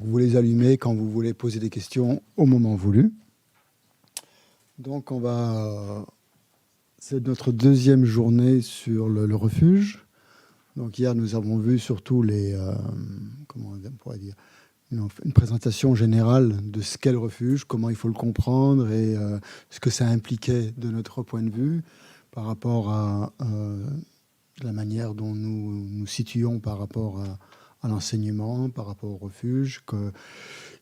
Vous les allumez quand vous voulez poser des questions au moment voulu. Donc c'est notre deuxième journée sur le refuge. Donc hier, nous avons vu surtout comment on pourrait dire, une présentation générale de ce qu'est le refuge, comment il faut le comprendre et ce que ça impliquait de notre point de vue par rapport à la manière dont nous nous situons par rapport à l'enseignement, par rapport au refuge,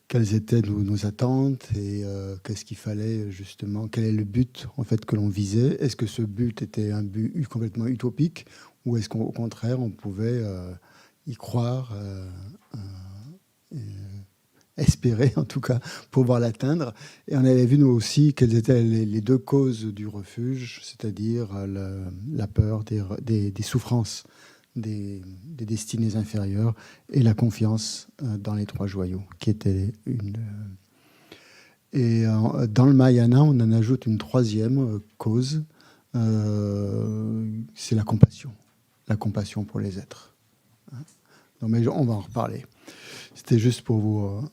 quelles étaient nos attentes et qu'est-ce qu'il fallait justement, quel est le but en fait que l'on visait. Est-ce que ce but était un but complètement utopique ou est-ce qu'au contraire on pouvait y croire, espérer en tout cas pouvoir l'atteindre. Et on avait vu nous aussi quelles étaient les deux causes du refuge, c'est-à-dire la peur des souffrances des destinées inférieures et la confiance dans les trois joyaux, qui était une... Et dans le Mahayana, on en ajoute une troisième cause, c'est la compassion pour les êtres. Donc, mais on va en reparler. C'était juste pour vous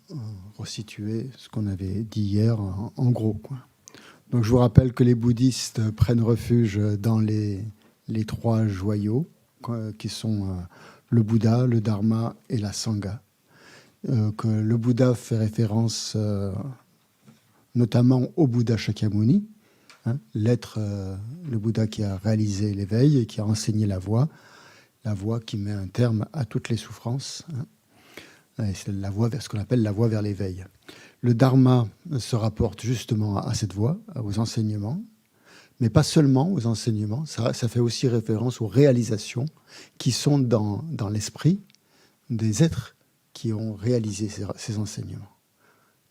resituer ce qu'on avait dit hier en gros, quoi. Donc je vous rappelle que les bouddhistes prennent refuge dans les trois joyaux, qui sont le Bouddha, le Dharma et la Sangha. Que le Bouddha fait référence notamment au Bouddha Shakyamuni, l'être, le Bouddha qui a réalisé l'éveil et qui a enseigné la voie qui met un terme à toutes les souffrances. Et c'est la voie vers ce qu'on appelle la voie vers l'éveil. Le Dharma se rapporte justement à cette voie, aux enseignements, mais pas seulement aux enseignements, ça fait aussi référence aux réalisations qui sont dans l'esprit des êtres qui ont réalisé ces enseignements.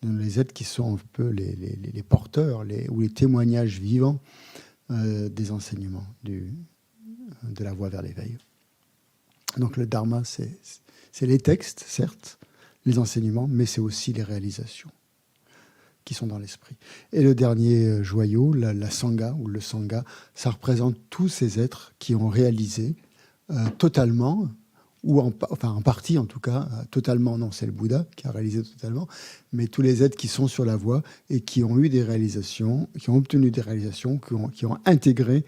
Les êtres qui sont un peu les porteurs ou les témoignages vivants des enseignements de la voie vers l'éveil. Donc le Dharma, c'est les textes, certes, les enseignements, mais c'est aussi les réalisations qui sont dans l'esprit. Et le dernier joyau, la Sangha ou le Sangha, ça représente tous ces êtres qui ont réalisé totalement, ou en partie en tout cas, totalement non, c'est le Bouddha qui a réalisé totalement, mais tous les êtres qui sont sur la voie et qui ont eu des réalisations, qui ont obtenu des réalisations, qui ont intégré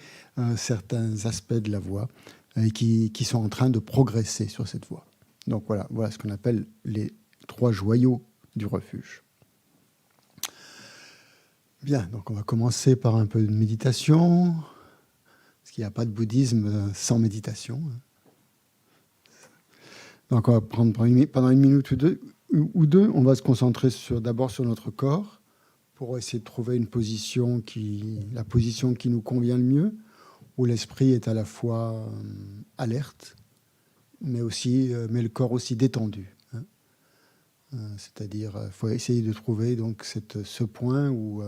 certains aspects de la voie et qui sont en train de progresser sur cette voie. Donc voilà ce qu'on appelle les trois joyaux du refuge. Bien, donc on va commencer par un peu de méditation, parce qu'il n'y a pas de bouddhisme sans méditation. Donc on va prendre pendant une minute ou deux, on va se concentrer d'abord sur notre corps, pour essayer de trouver la position qui nous convient le mieux, où l'esprit est à la fois alerte, mais le corps aussi détendu. C'est-à-dire, il faut essayer de trouver donc ce point où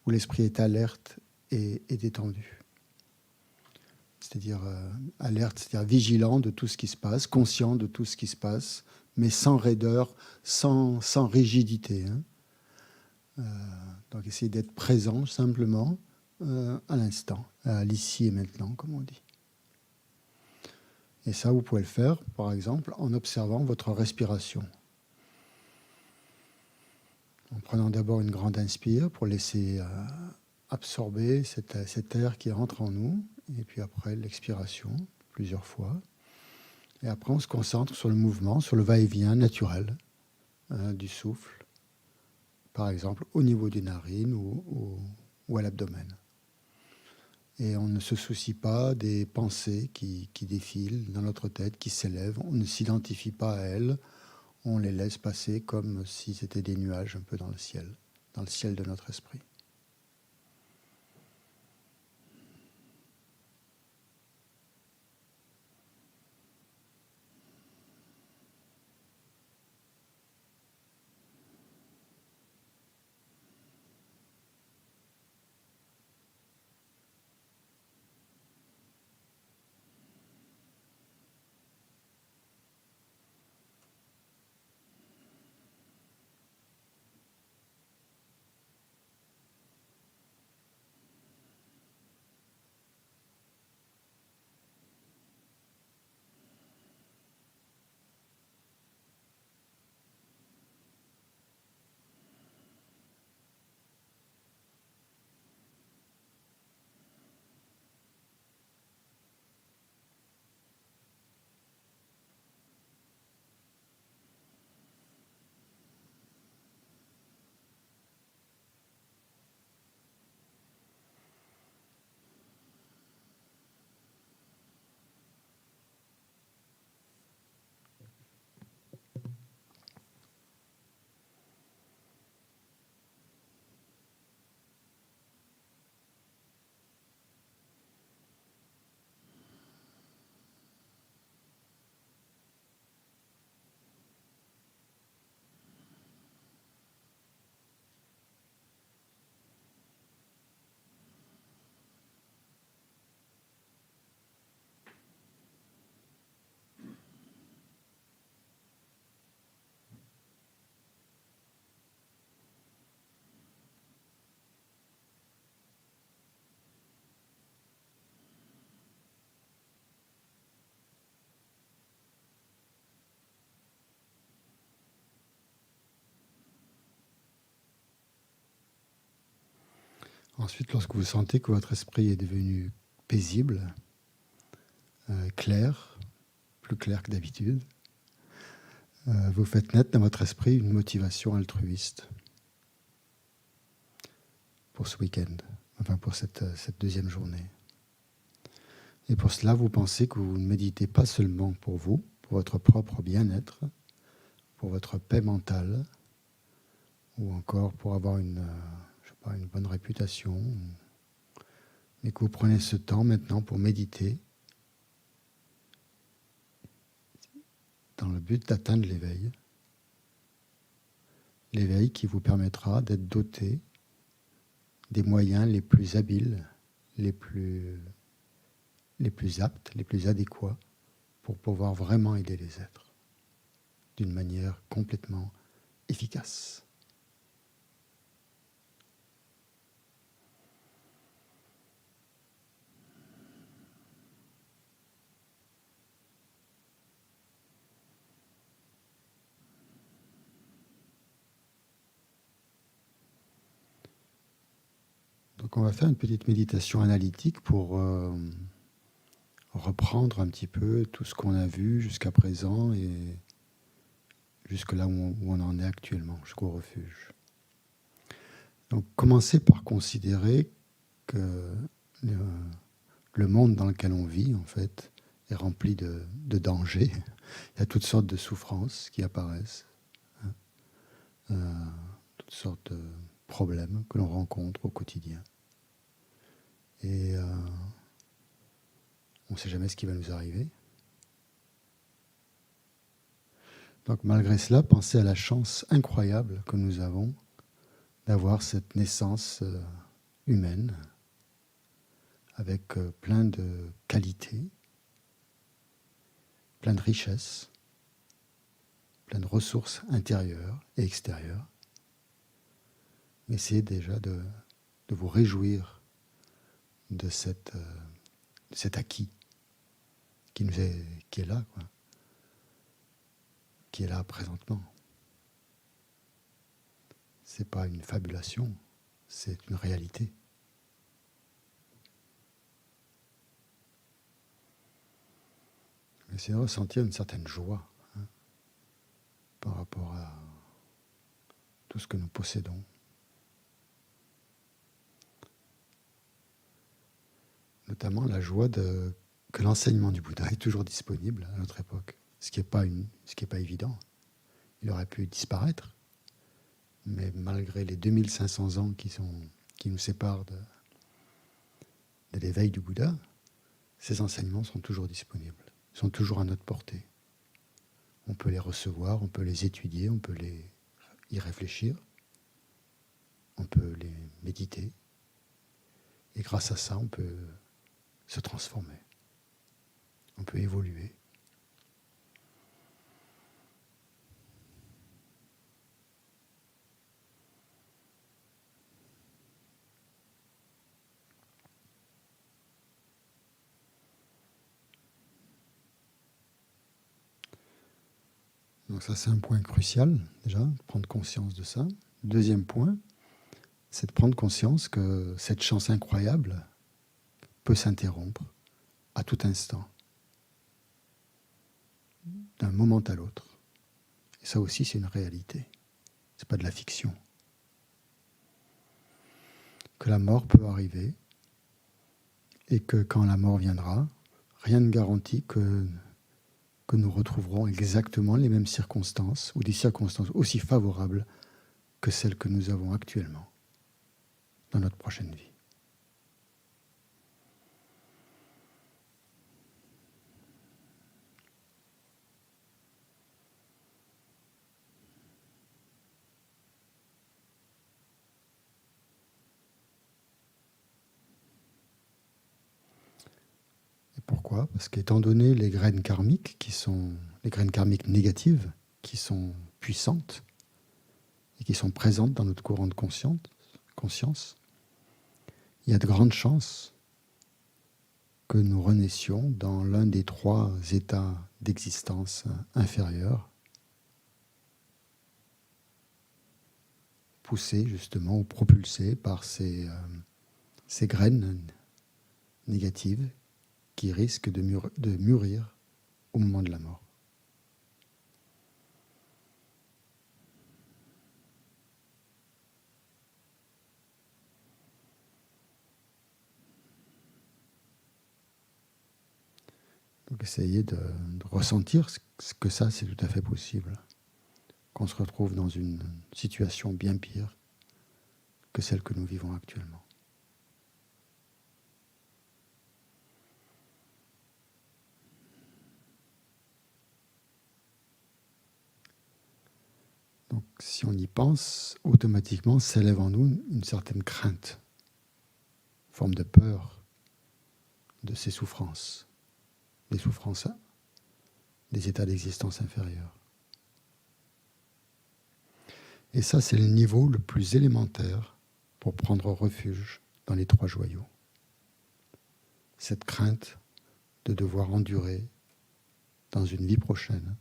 l'esprit est alerte et détendu. C'est-à-dire alerte, c'est-à-dire vigilant de tout ce qui se passe, conscient de tout ce qui se passe, mais sans raideur, sans rigidité. Donc essayer d'être présent simplement à l'instant, à l'ici et maintenant, comme on dit. Et ça, vous pouvez le faire, par exemple, en observant votre respiration. En prenant d'abord une grande inspire pour laisser absorber cet air qui rentre en nous, et puis après l'expiration, plusieurs fois. Et après, on se concentre sur le mouvement, sur le va-et-vient naturel du souffle, par exemple au niveau des narines ou à l'abdomen. Et on ne se soucie pas des pensées qui défilent dans notre tête, qui s'élèvent. On ne s'identifie pas à elles. On les laisse passer comme si c'était des nuages un peu dans le ciel de notre esprit. Ensuite, lorsque vous sentez que votre esprit est devenu paisible, clair, plus clair que d'habitude, vous faites naître dans votre esprit une motivation altruiste pour ce week-end, enfin pour cette deuxième journée. Et pour cela, vous pensez que vous ne méditez pas seulement pour vous, pour votre propre bien-être, pour votre paix mentale, ou encore pour avoir une bonne réputation, mais que vous prenez ce temps maintenant pour méditer dans le but d'atteindre l'éveil. L'éveil qui vous permettra d'être doté des moyens les plus habiles, les plus aptes, les plus adéquats pour pouvoir vraiment aider les êtres d'une manière complètement efficace. Donc on va faire une petite méditation analytique pour reprendre un petit peu tout ce qu'on a vu jusqu'à présent et jusque là où on en est actuellement, jusqu'au refuge. Donc commencez par considérer que le monde dans lequel on vit, en fait, est rempli de dangers. Il y a toutes sortes de souffrances qui apparaissent, toutes sortes de problèmes que l'on rencontre au quotidien. Et on ne sait jamais ce qui va nous arriver. Donc malgré cela, pensez à la chance incroyable que nous avons d'avoir cette naissance humaine avec plein de qualités, plein de richesses, plein de ressources intérieures et extérieures. Mais essayez déjà de vous réjouir de cet acquis qui est là, quoi. Qui est là présentement. C'est pas une fabulation, c'est une réalité. Essayez de ressentir une certaine joie par rapport à tout ce que nous possédons. Notamment la joie que l'enseignement du Bouddha est toujours disponible à notre époque, ce qui n'est pas évident. Il aurait pu disparaître, mais malgré les 2500 ans qui nous séparent de l'éveil du Bouddha, ces enseignements sont toujours disponibles, sont toujours à notre portée. On peut les recevoir, on peut les étudier, on peut y réfléchir, on peut les méditer, et grâce à ça, on peut se transformer, on peut évoluer. Donc ça, c'est un point crucial, déjà, prendre conscience de ça. Deuxième point, c'est de prendre conscience que cette chance incroyable peut s'interrompre à tout instant, d'un moment à l'autre. Et ça aussi, c'est une réalité. Ce n'est pas de la fiction. Que la mort peut arriver et que quand la mort viendra, rien ne garantit que nous retrouverons exactement les mêmes circonstances ou des circonstances aussi favorables que celles que nous avons actuellement dans notre prochaine vie. Et pourquoi ? Parce qu'étant donné les graines karmiques les graines karmiques négatives qui sont puissantes et qui sont présentes dans notre courant de conscience, il y a de grandes chances que nous renaissions dans l'un des 3 états d'existence inférieurs, poussés justement ou propulsés par ces ces graines négatives qui risquent de mûrir au moment de la mort. Donc essayez de ressentir ce que ça, c'est tout à fait possible. Qu'on se retrouve dans une situation bien pire que celle que nous vivons actuellement. Donc si on y pense, automatiquement s'élève en nous une certaine crainte, une forme de peur de ces souffrances, des souffrances, des états d'existence inférieurs. Et ça, c'est le niveau le plus élémentaire pour prendre refuge dans les trois joyaux. Cette crainte de devoir endurer dans une vie prochaine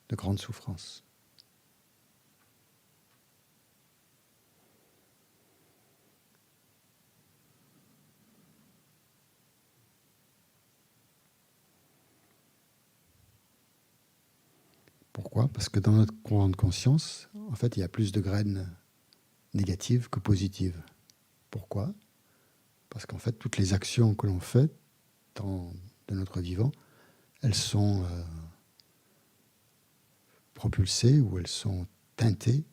de grandes souffrances. Pourquoi ? Parce que dans notre courant de conscience, en fait, il y a plus de graines négatives que positives. Pourquoi ? Parce qu'en fait, toutes les actions que l'on fait de notre vivant, elles sont propulsées ou elles sont teintées,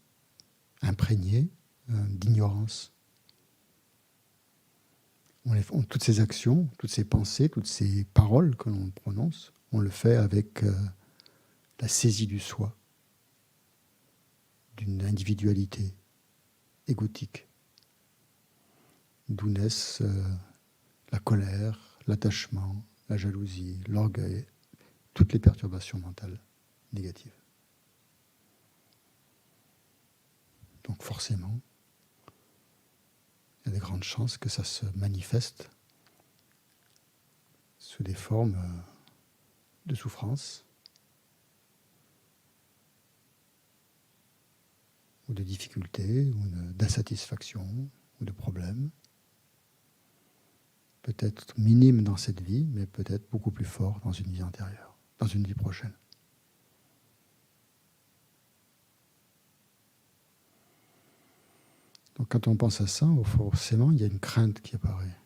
imprégnées d'ignorance. Toutes ces actions, toutes ces pensées, toutes ces paroles que l'on prononce, on le fait avec la saisie du soi, d'une individualité égotique, d'où naissent la colère, l'attachement, la jalousie, l'orgueil, toutes les perturbations mentales négatives. Donc forcément, il y a de grandes chances que ça se manifeste sous des formes de souffrance ou de difficultés ou d'insatisfaction ou de problèmes. Peut-être minime dans cette vie, mais peut-être beaucoup plus fort dans une vie antérieure, dans une vie prochaine. Donc quand on pense à ça, forcément, il y a une crainte qui apparaît.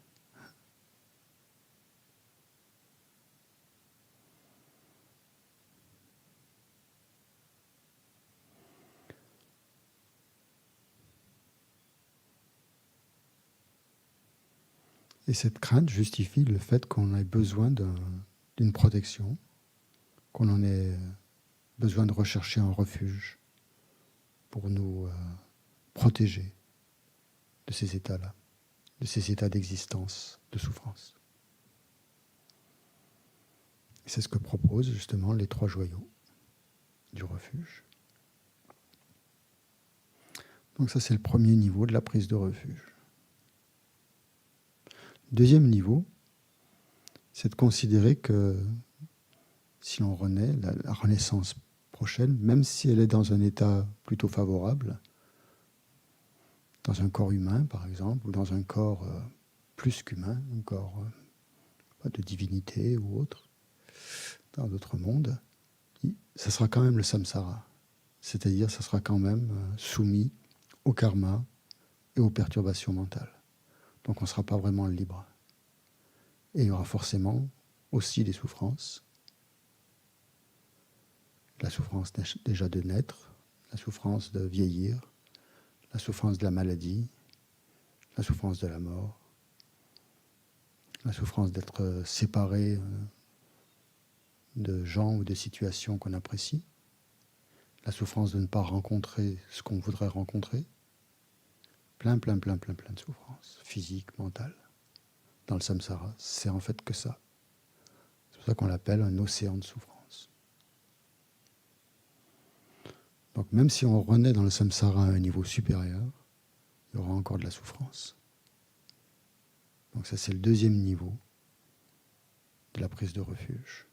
Et cette crainte justifie le fait qu'on ait besoin d'une protection, qu'on en ait besoin de rechercher un refuge pour nous protéger de ces états-là, de ces états d'existence, de souffrance. Et c'est ce que proposent justement les trois joyaux du refuge. Donc ça, c'est le premier niveau de la prise de refuge. Deuxième niveau, c'est de considérer que si l'on renaît, la renaissance prochaine, même si elle est dans un état plutôt favorable, dans un corps humain par exemple, ou dans un corps plus qu'humain, un corps de divinité ou autre, dans d'autres mondes, ça sera quand même le samsara. C'est-à-dire, ça sera quand même soumis au karma et aux perturbations mentales. Donc on ne sera pas vraiment libre. Et il y aura forcément aussi des souffrances. La souffrance déjà de naître, la souffrance de vieillir, la souffrance de la maladie, la souffrance de la mort, la souffrance d'être séparé de gens ou de situations qu'on apprécie, la souffrance de ne pas rencontrer ce qu'on voudrait rencontrer, plein de souffrances, physiques, mentales. Dans le samsara, c'est en fait que ça. C'est pour ça qu'on l'appelle un océan de souffrance. Donc même si on renaît dans le samsara à un niveau supérieur, il y aura encore de la souffrance. Donc ça, c'est le deuxième niveau de la prise de refuge.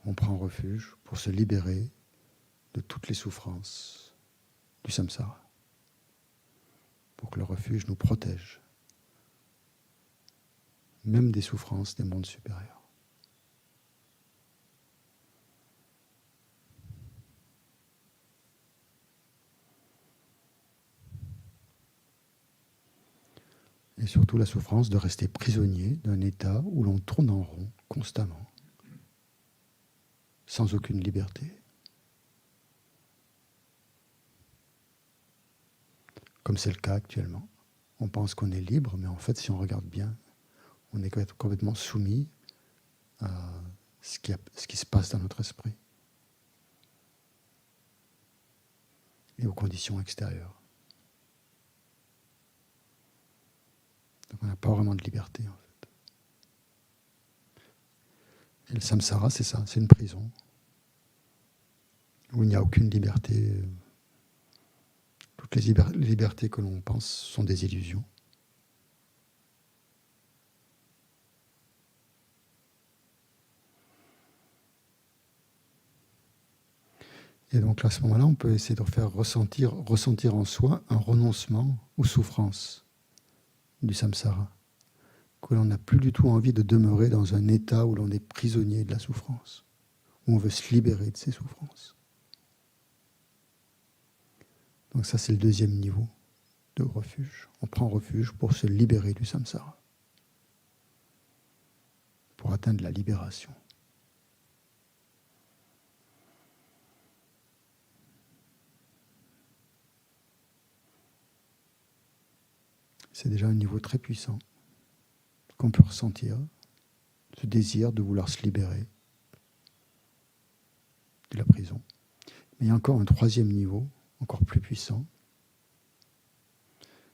On prend refuge pour se libérer de toutes les souffrances du samsara, pour que le refuge nous protège, même des souffrances des mondes supérieurs. Et surtout la souffrance de rester prisonnier d'un état où l'on tourne en rond constamment, sans aucune liberté. Comme c'est le cas actuellement. On pense qu'on est libre, mais en fait, si on regarde bien, on est complètement soumis à ce qui se passe dans notre esprit et aux conditions extérieures. Donc on n'a pas vraiment de liberté, en fait. Et le samsara, c'est ça, c'est une prison où il n'y a aucune liberté. Toutes les libertés que l'on pense sont des illusions. Et donc à ce moment-là, on peut essayer de faire ressentir en soi un renoncement aux souffrances du samsara, que l'on n'a plus du tout envie de demeurer dans un état où l'on est prisonnier de la souffrance, où on veut se libérer de ces souffrances. Donc ça, c'est le deuxième niveau de refuge. On prend refuge pour se libérer du samsara, pour atteindre la libération. C'est déjà un niveau très puissant qu'on peut ressentir, ce désir de vouloir se libérer de la prison. Mais il y a encore un troisième niveau, encore plus puissant,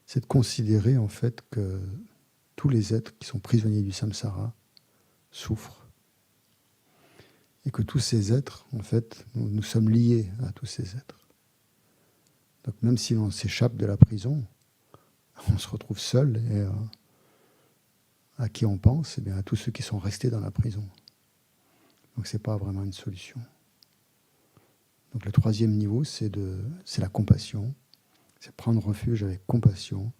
c'est de considérer en fait que tous les êtres qui sont prisonniers du samsara souffrent. Et que tous ces êtres, en fait, nous sommes liés à tous ces êtres. Donc même si l'on s'échappe de la prison, on se retrouve seul et à qui on pense, eh bien, à tous ceux qui sont restés dans la prison. Donc ce n'est pas vraiment une solution. Donc le troisième niveau, c'est la compassion. C'est prendre refuge avec compassion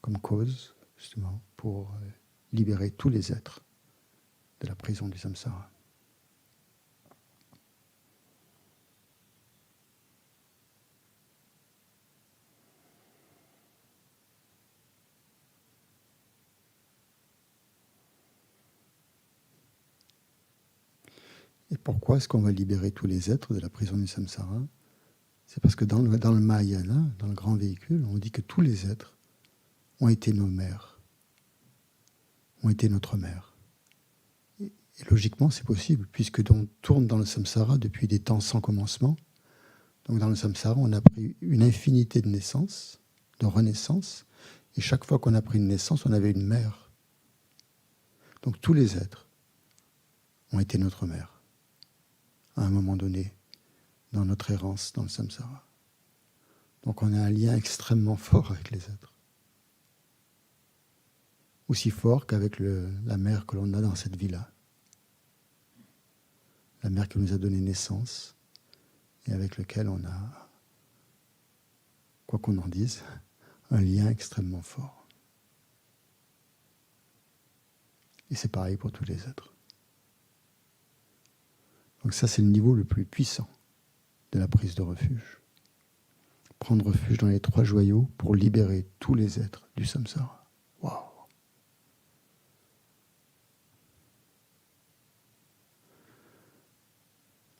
comme cause, justement, pour libérer tous les êtres de la prison du samsara. Et pourquoi est-ce qu'on va libérer tous les êtres de la prison du samsara ? C'est parce que dans le Mahayana, dans le grand véhicule, on dit que tous les êtres ont été nos mères, ont été notre mère. Et logiquement, c'est possible, puisque on tourne dans le samsara depuis des temps sans commencement. Donc dans le samsara, on a pris une infinité de naissances, de renaissances, et chaque fois qu'on a pris une naissance, on avait une mère. Donc tous les êtres ont été notre mère, à un moment donné, dans notre errance dans le samsara. Donc on a un lien extrêmement fort avec les êtres. Aussi fort qu'avec la mère que l'on a dans cette vie-là. La mère qui nous a donné naissance et avec laquelle on a, quoi qu'on en dise, un lien extrêmement fort. Et c'est pareil pour tous les êtres. Donc ça, c'est le niveau le plus puissant de la prise de refuge. Prendre refuge dans les trois joyaux pour libérer tous les êtres du samsara. Waouh!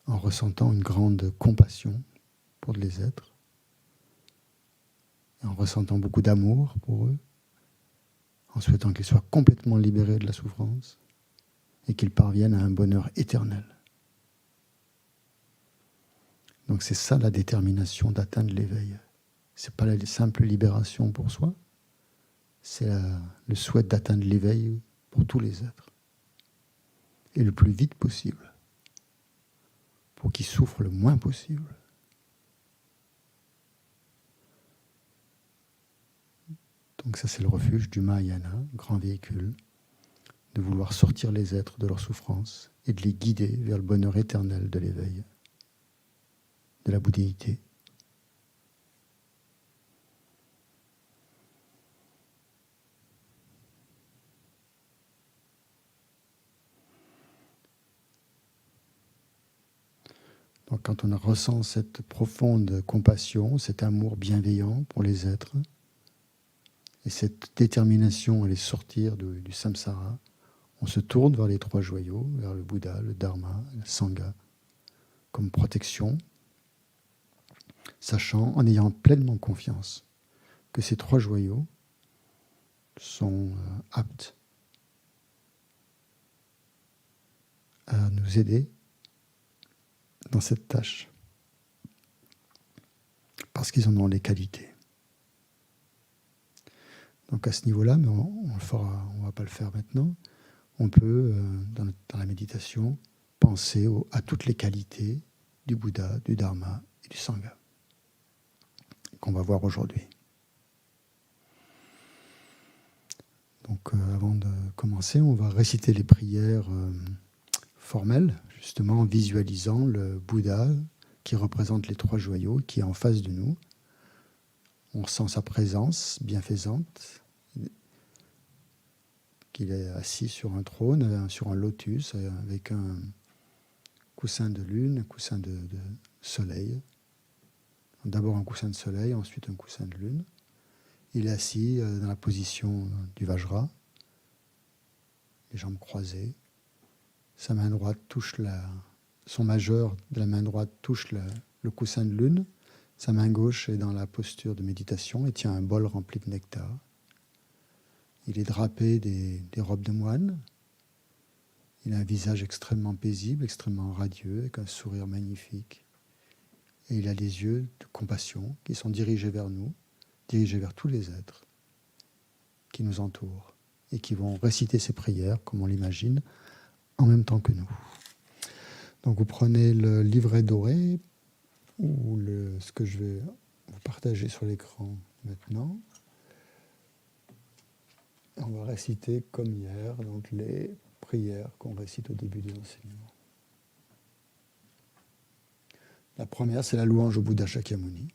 En ressentant une grande compassion pour les êtres, en ressentant beaucoup d'amour pour eux, en souhaitant qu'ils soient complètement libérés de la souffrance et qu'ils parviennent à un bonheur éternel. Donc c'est ça la détermination d'atteindre l'éveil. Ce n'est pas la simple libération pour soi, c'est le souhait d'atteindre l'éveil pour tous les êtres. Et le plus vite possible, pour qu'ils souffrent le moins possible. Donc ça, c'est le refuge du Mahayana, grand véhicule, de vouloir sortir les êtres de leur souffrance et de les guider vers le bonheur éternel de l'éveil, de la bouddhéité. quand on ressent cette profonde compassion, cet amour bienveillant pour les êtres, et cette détermination à les sortir du samsara, on se tourne vers les trois joyaux, vers le Bouddha, le Dharma, le Sangha, comme protection, sachant, en ayant pleinement confiance, que ces trois joyaux sont aptes à nous aider dans cette tâche, parce qu'ils en ont les qualités. Donc à ce niveau-là, mais on ne va pas le faire maintenant, on peut, dans la méditation, penser à toutes les qualités du Bouddha, du Dharma et du Sangha, qu'on va voir aujourd'hui. Donc avant de commencer, on va réciter les prières formelles, justement en visualisant le Bouddha qui représente les trois joyaux, qui est en face de nous. On ressent sa présence bienfaisante, qu'il est assis sur un trône, sur un lotus, avec un coussin de lune, un coussin de soleil. D'abord un coussin de soleil, ensuite un coussin de lune. Il est assis dans la position du Vajra, les jambes croisées. Sa main droite touche son majeur de la main droite touche le coussin de lune. Sa main gauche est dans la posture de méditation et tient un bol rempli de nectar. Il est drapé des robes de moine. Il a un visage extrêmement paisible, extrêmement radieux, avec un sourire magnifique. Et il a les yeux de compassion qui sont dirigés vers nous, dirigés vers tous les êtres qui nous entourent et qui vont réciter ces prières, comme on l'imagine, en même temps que nous. Donc vous prenez le livret doré, ou ce que je vais vous partager sur l'écran maintenant. On va réciter comme hier, donc les prières qu'on récite au début de l'enseignement. La première, c'est la louange au Bouddha Shakyamuni.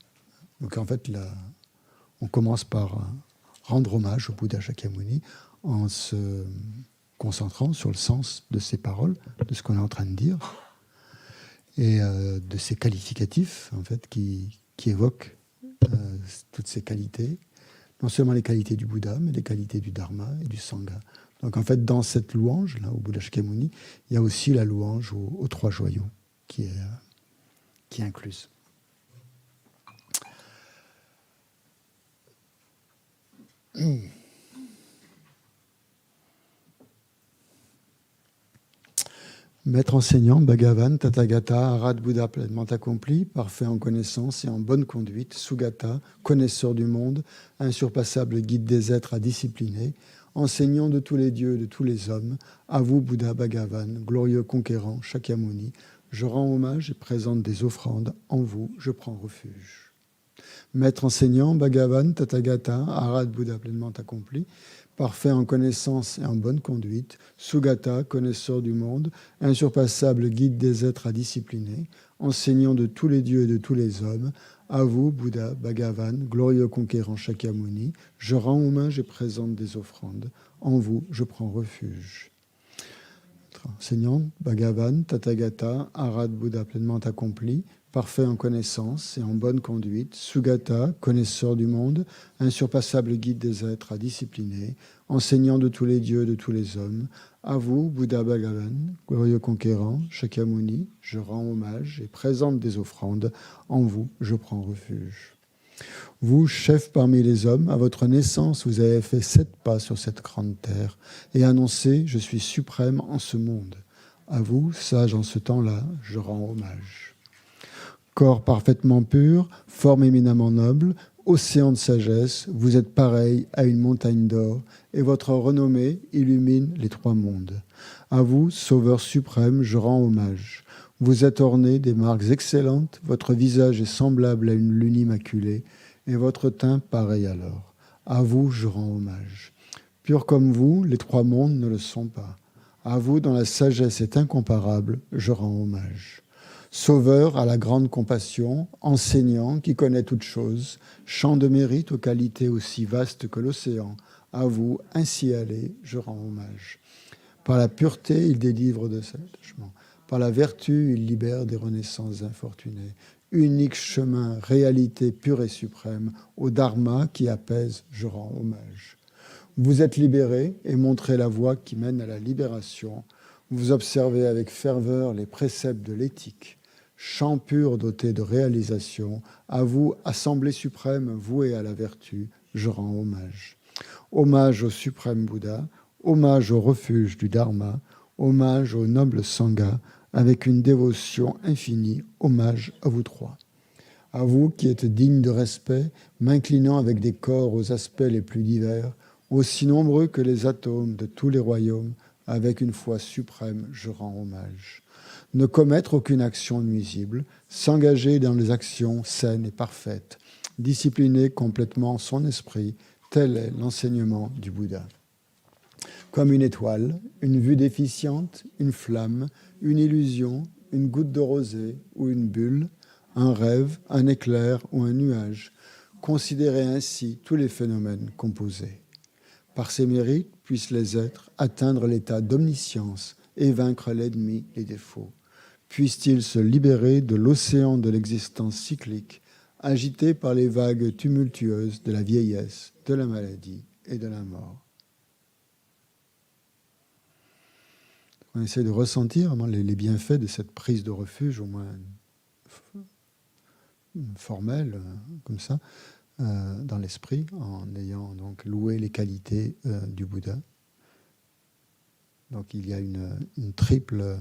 Donc en fait, on commence par rendre hommage au Bouddha Shakyamuni en se concentrant sur le sens de ses paroles, de ce qu'on est en train de dire, et de ses qualificatifs, en fait, qui évoquent toutes ces qualités, non seulement les qualités du Bouddha, mais les qualités du Dharma et du Sangha. Donc en fait, dans cette louange, là, au Bouddha Shakyamuni, il y a aussi la louange aux trois joyaux qui est incluse. Maître enseignant, Bhagavan, Tathagata, Arhat Bouddha pleinement accompli, parfait en connaissance et en bonne conduite, Sugata, connaisseur du monde, insurpassable guide des êtres à discipliner, enseignant de tous les dieux et de tous les hommes, à vous Bouddha Bhagavan, glorieux conquérant, Shakyamuni, je rends hommage et présente des offrandes, en vous je prends refuge. Maître enseignant, Bhagavan, Tathagata, Arhat Bouddha pleinement accompli, parfait en connaissance et en bonne conduite, Sugata, connaisseur du monde, insurpassable guide des êtres à discipliner, enseignant de tous les dieux et de tous les hommes, à vous, Bouddha, Bhagavan, glorieux conquérant Shakyamuni, je rends hommage et présente des offrandes. En vous, je prends refuge. Enseignant, Bhagavan, Tathagata, Arhat Bouddha pleinement accompli, parfait en connaissance et en bonne conduite, Sugata, connaisseur du monde, insurpassable guide des êtres à discipliner, enseignant de tous les dieux et de tous les hommes, à vous, Bouddha Bhagavan, glorieux conquérant, Shakyamuni, je rends hommage et présente des offrandes, en vous, je prends refuge. Vous, chef parmi les hommes, à votre naissance, vous avez fait 7 pas sur cette grande terre et annoncé « Je suis suprême en ce monde ». À vous, sage en ce temps-là, je rends hommage. Corps parfaitement pur, forme éminemment noble, océan de sagesse, vous êtes pareil à une montagne d'or, et votre renommée illumine les 3 mondes. À vous, Sauveur suprême, je rends hommage. Vous êtes orné des marques excellentes, votre visage est semblable à une lune immaculée, et votre teint pareil à l'or. À vous, je rends hommage. Pur comme vous, les 3 mondes ne le sont pas. À vous, dont la sagesse est incomparable, je rends hommage. Sauveur à la grande compassion, enseignant qui connaît toutes choses, champ de mérite aux qualités aussi vastes que l'océan, à vous, ainsi allez, je rends hommage. Par la pureté, il délivre de cet attachement. Par la vertu, il libère des renaissances infortunées. Unique chemin, réalité pure et suprême, au dharma qui apaise, je rends hommage. Vous êtes libérés et montrez la voie qui mène à la libération. Vous observez avec ferveur les préceptes de l'éthique. Chant pur doté de réalisation, à vous, assemblée suprême, vouée à la vertu, je rends hommage. Hommage au suprême Bouddha, hommage au refuge du Dharma, hommage au noble Sangha, avec une dévotion infinie, hommage à vous trois. À vous qui êtes dignes de respect, m'inclinant avec des corps aux aspects les plus divers, aussi nombreux que les atomes de tous les royaumes, avec une foi suprême, je rends hommage. Ne commettre aucune action nuisible, s'engager dans les actions saines et parfaites, discipliner complètement son esprit, tel est l'enseignement du Bouddha. Comme une étoile, une vue déficiente, une flamme, une illusion, une goutte de rosée ou une bulle, un rêve, un éclair ou un nuage, considérez ainsi tous les phénomènes composés. Par ses mérites, puissent les êtres atteindre l'état d'omniscience et vaincre l'ennemi, les défauts. Puissent-ils se libérer de l'océan de l'existence cyclique, agité par les vagues tumultueuses de la vieillesse, de la maladie et de la mort. On essaie de ressentir les bienfaits de cette prise de refuge, au moins formelle, comme ça, dans l'esprit, en ayant donc loué les qualités du Bouddha. Donc il y a une triple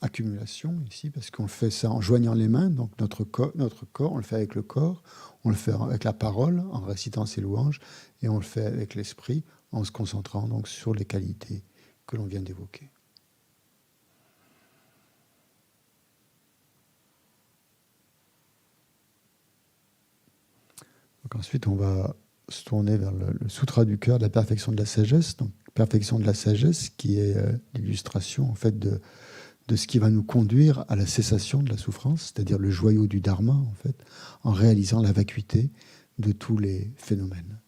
accumulation ici, parce qu'on fait ça en joignant les mains, donc notre corps, on le fait avec le corps, on le fait avec la parole, en récitant ses louanges, et on le fait avec l'esprit, en se concentrant donc sur les qualités que l'on vient d'évoquer. Donc ensuite, on va se tourner vers le Sutra du cœur de la perfection de la sagesse, donc perfection de la sagesse qui est l'illustration en fait de ce qui va nous conduire à la cessation de la souffrance, c'est-à-dire le joyau du Dharma, en fait, en réalisant la vacuité de tous les phénomènes.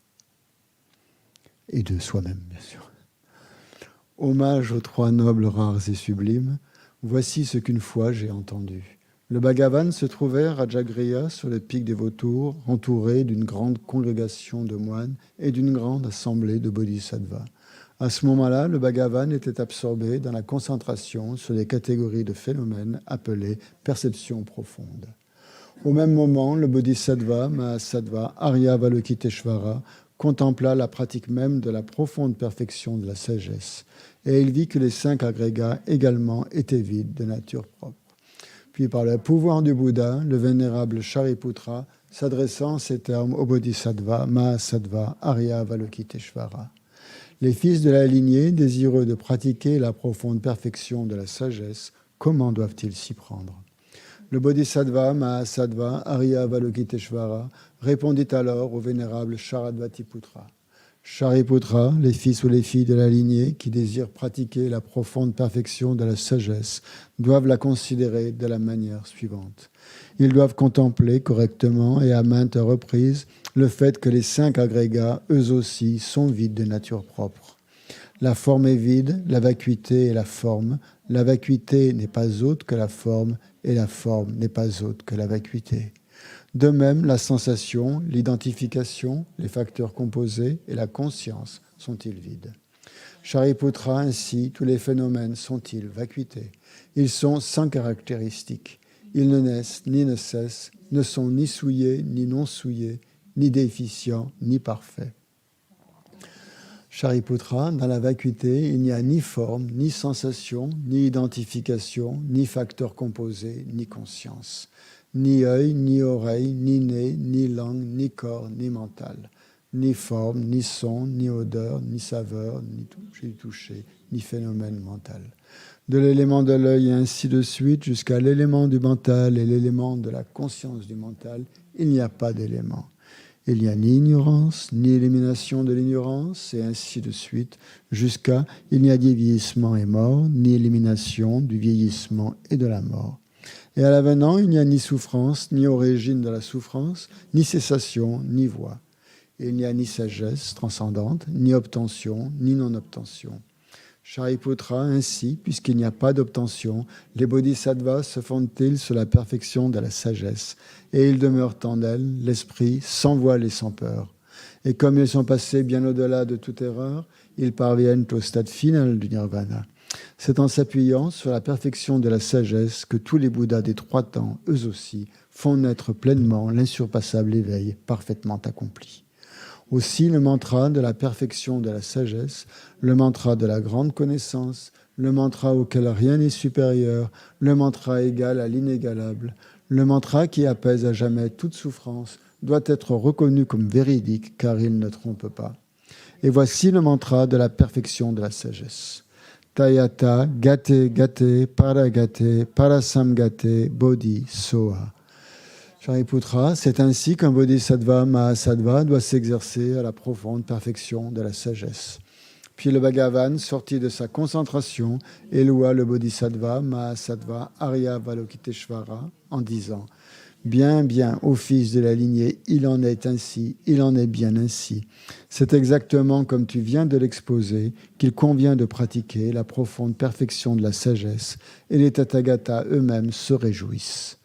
Et de soi-même, bien sûr. Hommage aux trois nobles, rares et sublimes, voici ce qu'une fois j'ai entendu. Le Bhagavan se trouvait à Rajagriha, sur le pic des vautours, entouré d'une grande congrégation de moines et d'une grande assemblée de bodhisattvas. À ce moment-là, le Bhagavan était absorbé dans la concentration sur les catégories de phénomènes appelées perceptions profondes. Au même moment, le bodhisattva, Mahasattva, Aryavalokiteshvara, contempla la pratique même de la profonde perfection de la sagesse, et il vit que les 5 agrégats également étaient vides de nature propre. Puis, par le pouvoir du Bouddha, le vénérable Shariputra, s'adressant en ces termes au bodhisattva, Mahasattva, Aryavalokiteshvara. Les fils de la lignée, désireux de pratiquer la profonde perfection de la sagesse, comment doivent-ils s'y prendre? Le bodhisattva, Mahasattva, Aryavalokiteshvara, répondit alors au vénérable Sharadvatiputra. Shariputra, les fils ou les filles de la lignée qui désirent pratiquer la profonde perfection de la sagesse doivent la considérer de la manière suivante. Ils doivent contempler correctement et à maintes reprises le fait que les 5 agrégats, eux aussi, sont vides de nature propre. La forme est vide, la vacuité est la forme. La vacuité n'est pas autre que la forme et la forme n'est pas autre que la vacuité. De même, la sensation, l'identification, les facteurs composés et la conscience sont-ils vides. Shariputra, ainsi, tous les phénomènes sont-ils vacuités. Ils sont sans caractéristiques. Ils ne naissent ni ne cessent, ne sont ni souillés ni non souillés, ni déficients ni parfaits. Shariputra, dans la vacuité, il n'y a ni forme, ni sensation, ni identification, ni facteurs composés, ni conscience. Ni œil, ni oreille, ni nez, ni langue, ni corps, ni mental. Ni forme, ni son, ni odeur, ni saveur, ni toucher, ni phénomène mental. De l'élément de l'œil et ainsi de suite, jusqu'à l'élément du mental et l'élément de la conscience du mental, il n'y a pas d'élément. Il n'y a ni ignorance, ni élimination de l'ignorance, et ainsi de suite, jusqu'à il n'y a ni vieillissement et mort, ni élimination du vieillissement et de la mort. Et à l'avenant, il n'y a ni souffrance, ni origine de la souffrance, ni cessation, ni voie. Et il n'y a ni sagesse transcendante, ni obtention, ni non-obtention. Shariputra, ainsi, puisqu'il n'y a pas d'obtention, les bodhisattvas se fondent-ils sur la perfection de la sagesse, et ils demeurent en elles, l'esprit, sans voile et sans peur. Et comme ils sont passés bien au-delà de toute erreur, ils parviennent au stade final du nirvana. C'est en s'appuyant sur la perfection de la sagesse que tous les Bouddhas des trois temps, eux aussi, font naître pleinement l'insurpassable éveil parfaitement accompli. Aussi le mantra de la perfection de la sagesse, le mantra de la grande connaissance, le mantra auquel rien n'est supérieur, le mantra égal à l'inégalable, le mantra qui apaise à jamais toute souffrance, doit être reconnu comme véridique car il ne trompe pas. Et voici le mantra de la perfection de la sagesse. Tayata gate gate paragate parasamgate bodhi soha. Shariputra, c'est ainsi qu'un bodhisattva mahasattva doit s'exercer à la profonde perfection de la sagesse. Puis le Bhagavan, sorti de sa concentration, éloua le bodhisattva mahasattva Aryavalokiteshvara en disant « Bien, bien, ô fils de la lignée, il en est ainsi, il en est bien ainsi. C'est exactement comme tu viens de l'exposer qu'il convient de pratiquer la profonde perfection de la sagesse, et les Tathagatas eux-mêmes se réjouissent. »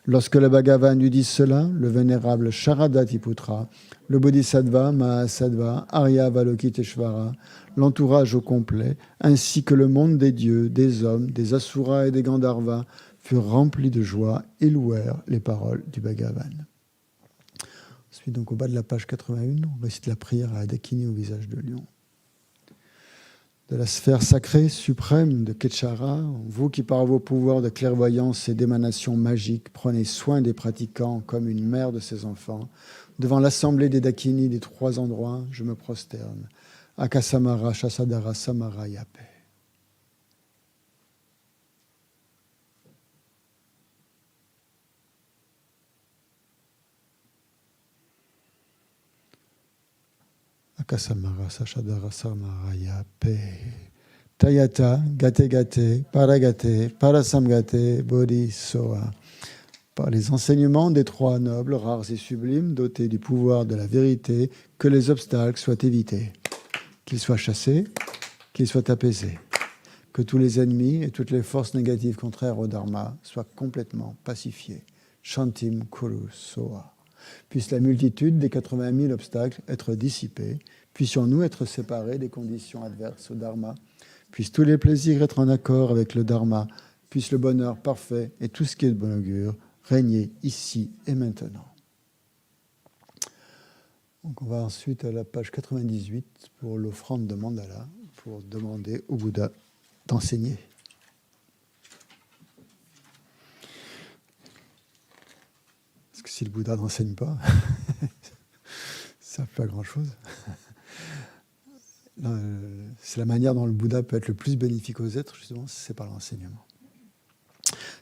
Lorsque le Bhagavan lui dit cela, le vénérable Sharadatiputra, le bodhisattva mahasattva Aryavalokiteshvara, l'entourage au complet, ainsi que le monde des dieux, des hommes, des asuras et des gandharvas, furent remplis de joie et louèrent les paroles du Bhagavan. Ensuite, donc au bas de la page 81, on récite la prière à Dakini au visage de lion. De la sphère sacrée suprême de Ketchara, vous qui par vos pouvoirs de clairvoyance et d'émanation magique prenez soin des pratiquants comme une mère de ses enfants, devant l'assemblée des Dakini des trois endroits, je me prosterne. Akasamara Shasadara Samara Yape. Akasamara Sashadara Samara Yape. Tayata Gate Gate Paragate Parasamgate Bodhi Soha. Par les enseignements des trois nobles, rares et sublimes, dotés du pouvoir de la vérité, que les obstacles soient évités, qu'ils soient chassés, qu'ils soient apaisés, que tous les ennemis et toutes les forces négatives contraires au Dharma soient complètement pacifiés. Shantim Kuru Soha. Puisse la multitude des 80 000 obstacles être dissipée, puissions-nous être séparés des conditions adverses au Dharma, puissent tous les plaisirs être en accord avec le Dharma, puisse le bonheur parfait et tout ce qui est de bon augure régner ici et maintenant. Donc on va ensuite à la page 98 pour l'offrande de mandala, pour demander au Bouddha d'enseigner. Parce que si le Bouddha n'enseigne pas, ça ne fait pas grand-chose. C'est la manière dont le Bouddha peut être le plus bénéfique aux êtres, justement, c'est par l'enseignement.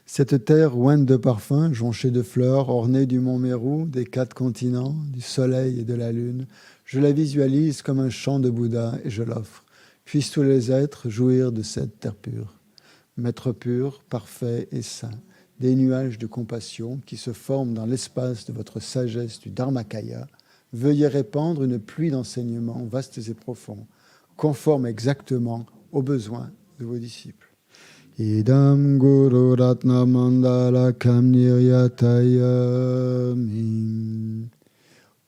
Cette terre ointe de parfums, jonchée de fleurs, ornée du mont Mérou, des 4 continents, du soleil et de la lune, je la visualise comme un champ de Bouddha et je l'offre. Puissent tous les êtres jouir de cette terre pure. Maître pur, parfait et saint, des nuages de compassion qui se forment dans l'espace de votre sagesse du Dharmakaya, veuillez répandre une pluie d'enseignements vastes et profonds, conformes exactement aux besoins de vos disciples. Idam Guru Ratna Mandala Kamniryatayami.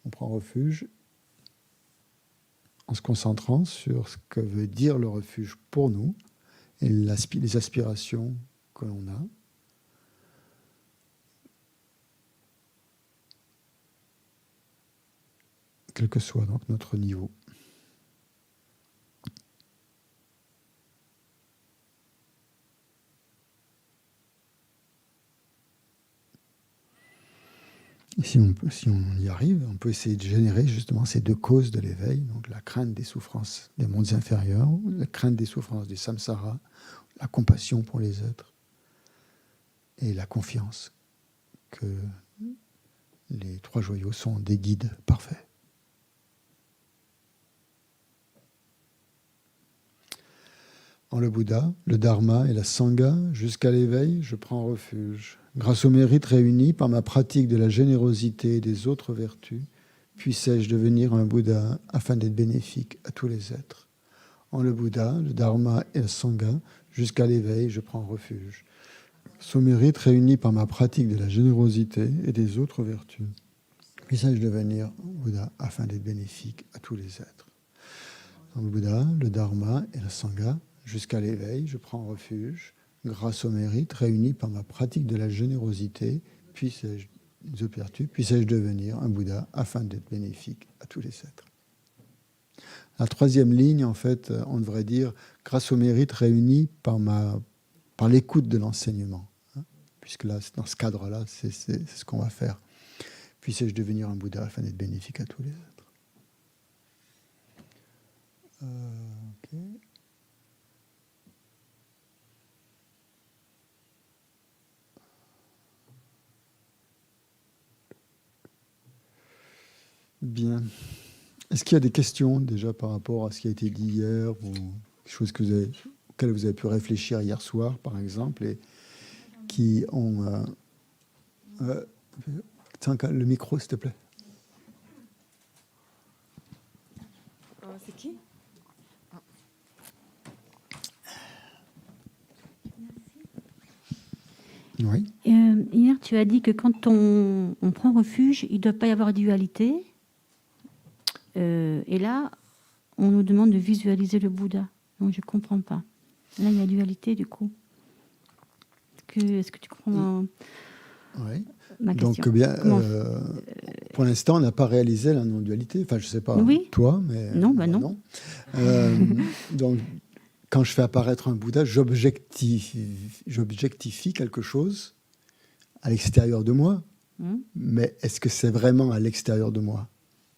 On prend refuge en se concentrant sur ce que veut dire le refuge pour nous et les aspirations que l'on a. Quel que soit donc notre niveau. Et si on y arrive, on peut essayer de générer justement ces deux causes de l'éveil, donc la crainte des souffrances des mondes inférieurs, la crainte des souffrances du samsara, la compassion pour les êtres et la confiance que les trois joyaux sont des guides parfaits. En le Bouddha, le Dharma et la Sangha, jusqu'à l'éveil, je prends refuge. Grâce au mérite réuni par ma pratique de la générosité et des autres vertus, puissais-je devenir un Bouddha afin d'être bénéfique à tous les êtres. en le Bouddha, le Dharma et le Sangha. Jusqu'à l'éveil, je prends refuge. Ce mérite réuni par ma pratique de la générosité et des autres vertus. Puisse-je devenir Bouddha afin d'être bénéfique à tous les êtres. Dans le Bouddha, le Dharma et le Sangha, jusqu'à l'éveil, je prends refuge. Grâce au mérite réuni par ma pratique de la générosité, puisse-je devenir un Bouddha afin d'être bénéfique à tous les êtres. La troisième ligne, en fait, on devrait dire grâce au mérite réuni par l'écoute de l'enseignement. Hein, puisque là, dans ce cadre-là, c'est ce qu'on va faire. Puisse-je devenir un Bouddha afin d'être bénéfique à tous les êtres. Ok. Bien. Est-ce qu'il y a des questions déjà par rapport à ce qui a été dit hier ou quelque chose auquel vous avez pu réfléchir hier soir, par exemple, et qui ont... le micro, s'il te plaît. C'est qui? Oui. Hier, tu as dit que quand on prend refuge, il ne doit pas y avoir de dualité. Et là, on nous demande de visualiser le Bouddha. Donc, je ne comprends pas. Là, il y a dualité, du coup. Est-ce que tu comprends Oui. ma question? Donc, bien, pour l'instant, on n'a pas réalisé la non-dualité. Enfin, je ne sais pas, oui. Toi, mais... Non, non. Donc, quand je fais apparaître un Bouddha, j'objectifie quelque chose à l'extérieur de moi. Mais est-ce que c'est vraiment à l'extérieur de moi?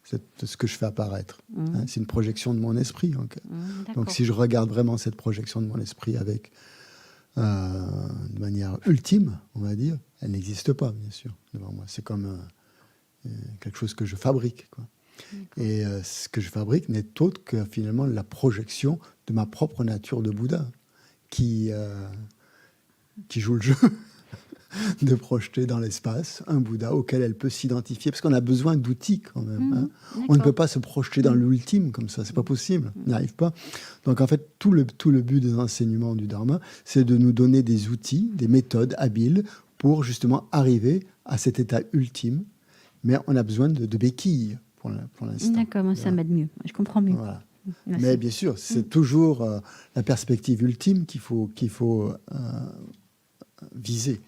C'est ce que je fais apparaître. Hein, c'est une projection de mon esprit. Donc, si je regarde vraiment cette projection de mon esprit avec... de manière ultime, on va dire, elle n'existe pas, bien sûr, devant moi. C'est comme quelque chose que je fabrique, quoi. Et ce que je fabrique n'est autre que finalement la projection de ma propre nature de Bouddha qui joue le jeu de projeter dans l'espace un Bouddha auquel elle peut s'identifier, parce qu'on a besoin d'outils quand même. Hein. On ne peut pas se projeter dans l'ultime comme ça, c'est pas possible, on n'y arrive pas. Donc en fait, tout le but des enseignements du Dharma, c'est de nous donner des outils, des méthodes habiles pour justement arriver à cet état ultime, mais on a besoin de béquilles pour l'instant. D'accord, moi, ça m'aide mieux, je comprends mieux. Voilà. Mais bien sûr, c'est toujours la perspective ultime qu'il faut viser.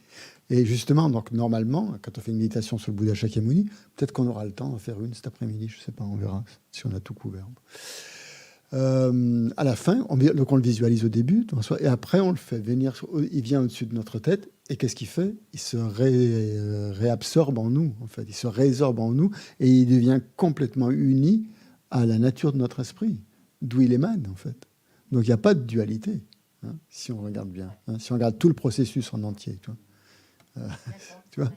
Et justement, donc normalement, quand on fait une méditation sur le Bouddha Shakyamuni, peut-être qu'on aura le temps d'en faire une cet après-midi, je ne sais pas, on verra si on a tout couvert. À la fin, on le visualise au début, et après on le fait venir, il vient au-dessus de notre tête, et qu'est-ce qu'il fait? Il se réabsorbe en nous, en fait, il se résorbe en nous, et il devient complètement uni à la nature de notre esprit, d'où il émane, en fait. Donc il n'y a pas de dualité, hein, si on regarde bien, hein, si on regarde tout le processus en entier, tu vois. Tu vois,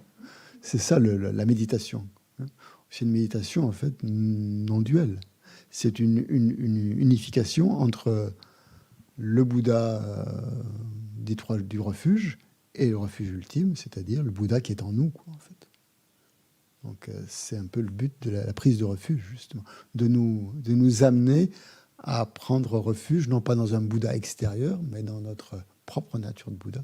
c'est ça la méditation. C'est une méditation en fait non duelle. C'est une unification entre le Bouddha du refuge et le refuge ultime, c'est-à-dire le Bouddha qui est en nous, quoi, en fait. Donc c'est un peu le but de la prise de refuge, justement, de nous amener à prendre refuge, non pas dans un Bouddha extérieur, mais dans notre propre nature de Bouddha.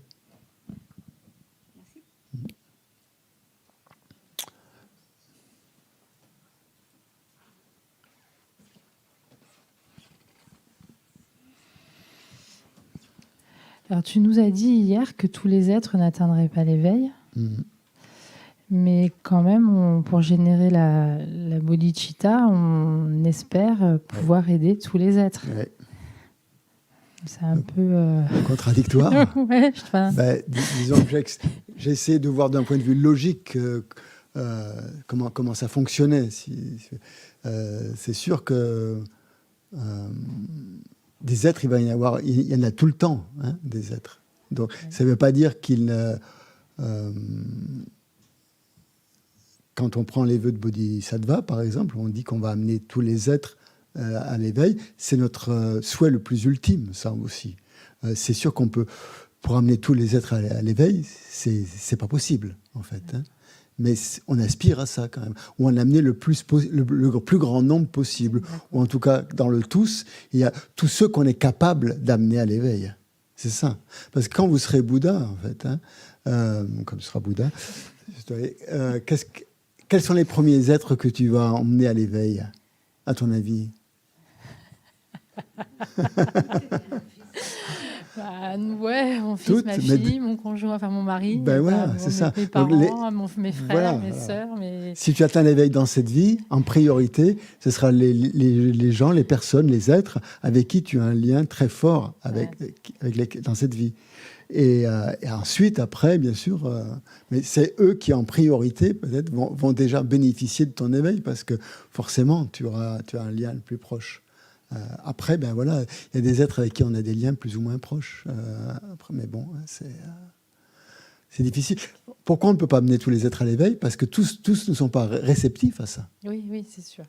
Alors, tu nous as dit hier que tous les êtres n'atteindraient pas l'éveil. Mais quand même, pour générer la bodhicitta, on espère pouvoir aider tous les êtres. Ouais. C'est un peu... contradictoire. Ouais, disons que j'ai essayé de voir d'un point de vue logique comment ça fonctionnait. C'est sûr que... des êtres, il y en a tout le temps, hein, des êtres. Donc, ça ne veut pas dire quand on prend les vœux de Bodhisattva, par exemple, on dit qu'on va amener tous les êtres à l'éveil. C'est notre souhait le plus ultime, ça aussi. C'est sûr qu'on peut, pour amener tous les êtres à l'éveil, c'est pas possible, en fait. Hein. mais on aspire à ça quand même, ou en amener le plus grand nombre possible, ou en tout cas dans le tous, il y a tous ceux qu'on est capable d'amener à l'éveil. C'est ça. Parce que quand vous serez Bouddha, en fait, quand tu seras Bouddha, quels sont les premiers êtres que tu vas emmener à l'éveil, à ton avis? Mon fils, Toutes, ma fille, mon conjoint, enfin mon mari, voilà, c'est ça. Mes parents, mes frères, mes sœurs. Si tu atteins l'éveil dans cette vie, en priorité, ce sera les gens, les personnes, les êtres avec qui tu as un lien très fort dans cette vie. Et ensuite, après, bien sûr, mais c'est eux qui, en priorité, peut-être, vont déjà bénéficier de ton éveil parce que forcément, tu as un lien le plus proche. Après, il y a des êtres avec qui on a des liens plus ou moins proches. Mais bon, c'est difficile. Pourquoi on ne peut pas amener tous les êtres à l'éveil? Parce que tous ne sont pas réceptifs à ça. Oui, c'est sûr.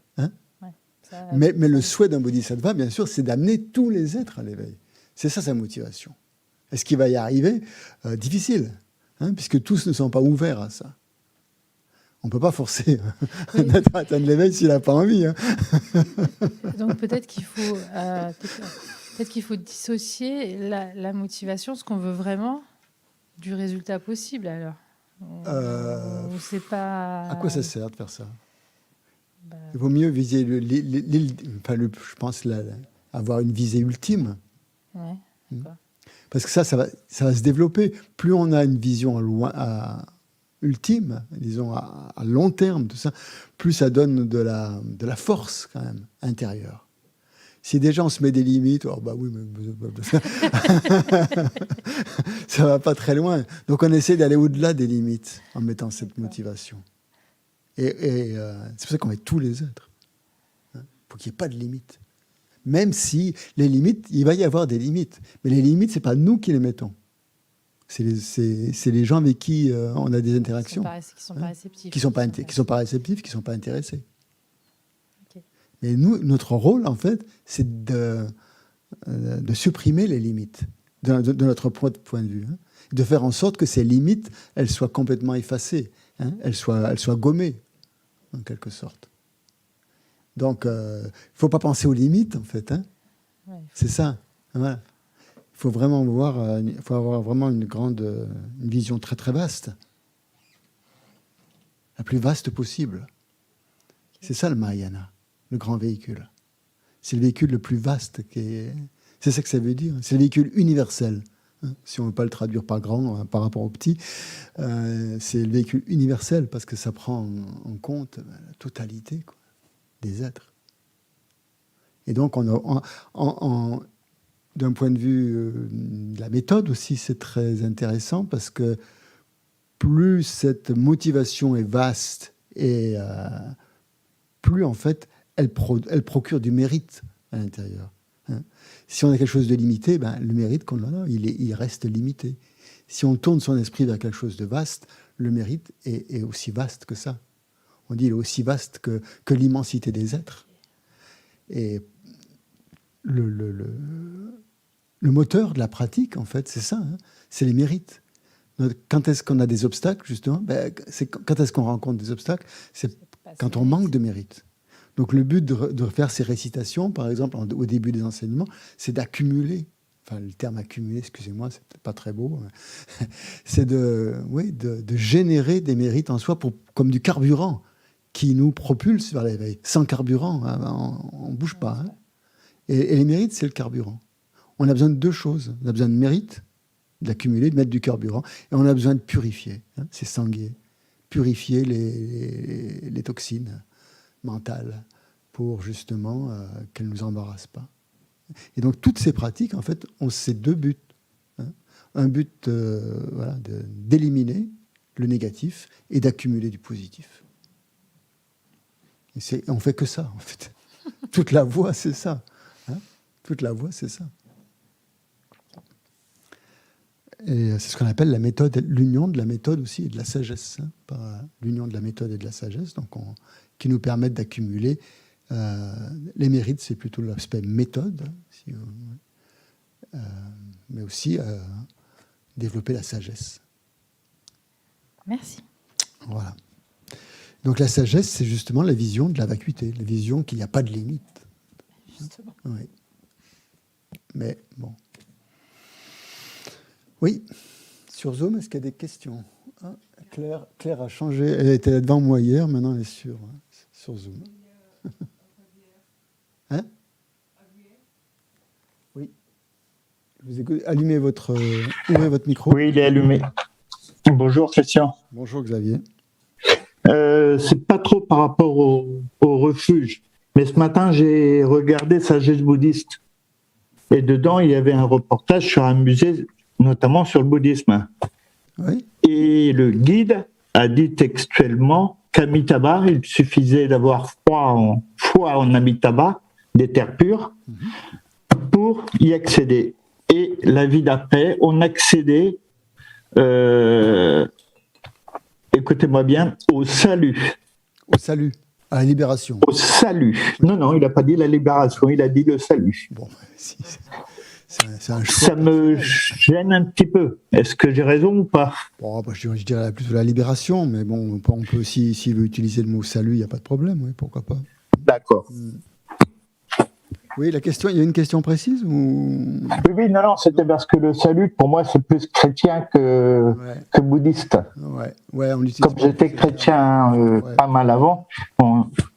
Mais le souhait d'un bodhisattva, bien sûr, c'est d'amener tous les êtres à l'éveil. C'est ça sa motivation. Est-ce qu'il va y arriver? Difficile, puisque tous ne sont pas ouverts à ça. On ne peut pas forcer un être à atteindre l'éveil s'il n'a pas envie. Donc peut-être qu'il faut, dissocier la motivation, ce qu'on veut vraiment, du résultat possible alors. C'est pas... À quoi ça sert de faire ça? Il vaut mieux viser je pense avoir une visée ultime. Ouais, parce que ça va se développer. Plus on a une vision ultime, disons à long terme, tout ça, plus ça donne de la force quand même intérieure. Si déjà on se met des limites, ça va pas très loin. Donc on essaie d'aller au-delà des limites en mettant cette motivation. Et c'est pour ça qu'on met tous les êtres. Pour qu'il n'y ait pas de limites. Même si les limites, il va y avoir des limites. Mais les limites, c'est pas nous qui les mettons. C'est les gens avec qui on a des interactions. Qui ne sont pas réceptifs. Qui ne sont pas réceptifs, qui ne sont pas intéressés. Okay. Mais nous, notre rôle, en fait, c'est de supprimer les limites de notre point de vue. De faire en sorte que ces limites, elles soient complètement effacées. Elles soient gommées, en quelque sorte. Donc, il ne faut pas penser aux limites, en fait. C'est ça. Voilà. Il faut vraiment faut avoir vraiment une vision très très vaste, la plus vaste possible. C'est ça le Mahayana, le grand véhicule. C'est le véhicule le plus vaste c'est ça que ça veut dire. C'est le véhicule universel. Si on ne veut pas le traduire par grand par rapport au petit, c'est le véhicule universel parce que ça prend en compte la totalité des êtres. Et donc d'un point de vue de la méthode aussi, c'est très intéressant parce que plus cette motivation est vaste et plus en fait elle procure du mérite à l'intérieur. Si on a quelque chose de limité, le mérite qu'on en a, il reste limité. Si on tourne son esprit vers quelque chose de vaste, le mérite est aussi vaste que ça. On dit il est aussi vaste que l'immensité des êtres. Et le moteur de la pratique, en fait, c'est ça, c'est les mérites. Quand est-ce qu'on a des obstacles, justement quand est-ce qu'on rencontre des obstacles? C'est quand on manque de mérite. Donc le but de faire ces récitations, par exemple, au début des enseignements, c'est d'accumuler. Enfin, le terme accumuler, excusez-moi, c'est peut-être pas très beau. C'est de générer des mérites en soi comme du carburant qui nous propulse vers l'éveil. Sans carburant, on ne bouge pas. Et les mérites, c'est le carburant. On a besoin de deux choses. On a besoin de mérite, d'accumuler, de mettre du carburant. Et on a besoin de purifier. C'est sanguer. Purifier les toxines mentales pour justement qu'elles ne nous embarrassent pas. Et donc, toutes ces pratiques, en fait, ont ces deux buts. Un but d'éliminer le négatif et d'accumuler du positif. Et on ne fait que ça, en fait. Toute la voie, c'est ça. Toute la voie, c'est ça. Et c'est ce qu'on appelle la méthode, l'union de la méthode aussi et de la sagesse. L'union de la méthode et de la sagesse, donc qui nous permettent d'accumuler. Les mérites, c'est plutôt l'aspect méthode, mais aussi développer la sagesse. Merci. Voilà. Donc la sagesse, c'est justement la vision de la vacuité, la vision qu'il n'y a pas de limite. Justement. Oui. Mais bon. Oui. Sur Zoom, est-ce qu'il y a des questions? Ah, Claire a changé. Elle était devant moi hier, maintenant elle est sur Zoom. Hein? Oui. Je vous écoute. Ouvrez votre micro. Oui, il est allumé. Bonjour Christian. Bonjour Xavier. C'est pas trop par rapport au refuge, mais ce matin j'ai regardé Sagesse bouddhiste et dedans il y avait un reportage sur un musée, notamment sur le bouddhisme. Oui. Et le guide a dit textuellement qu'Amitabha, il suffisait d'avoir foi en Amitabha, des terres pures, pour y accéder. Et la vie d'après, on accédait, écoutez-moi bien, au salut. Au salut, à la libération. Au salut. Non, il n'a pas dit la libération, il a dit le salut. Bon, si, c'est un choix. Ça me gêne un petit peu. Est-ce que j'ai raison ou pas? Bon, je dirais plutôt la libération, mais bon, on peut aussi, s'il veut utiliser le mot salut, il n'y a pas de problème, oui, pourquoi pas. D'accord. Oui, il y a une question précise ou... Oui, non, c'était parce que le salut, pour moi, c'est plus chrétien que bouddhiste. Ouais, on l'utilise. Comme j'étais chrétien pas mal avant,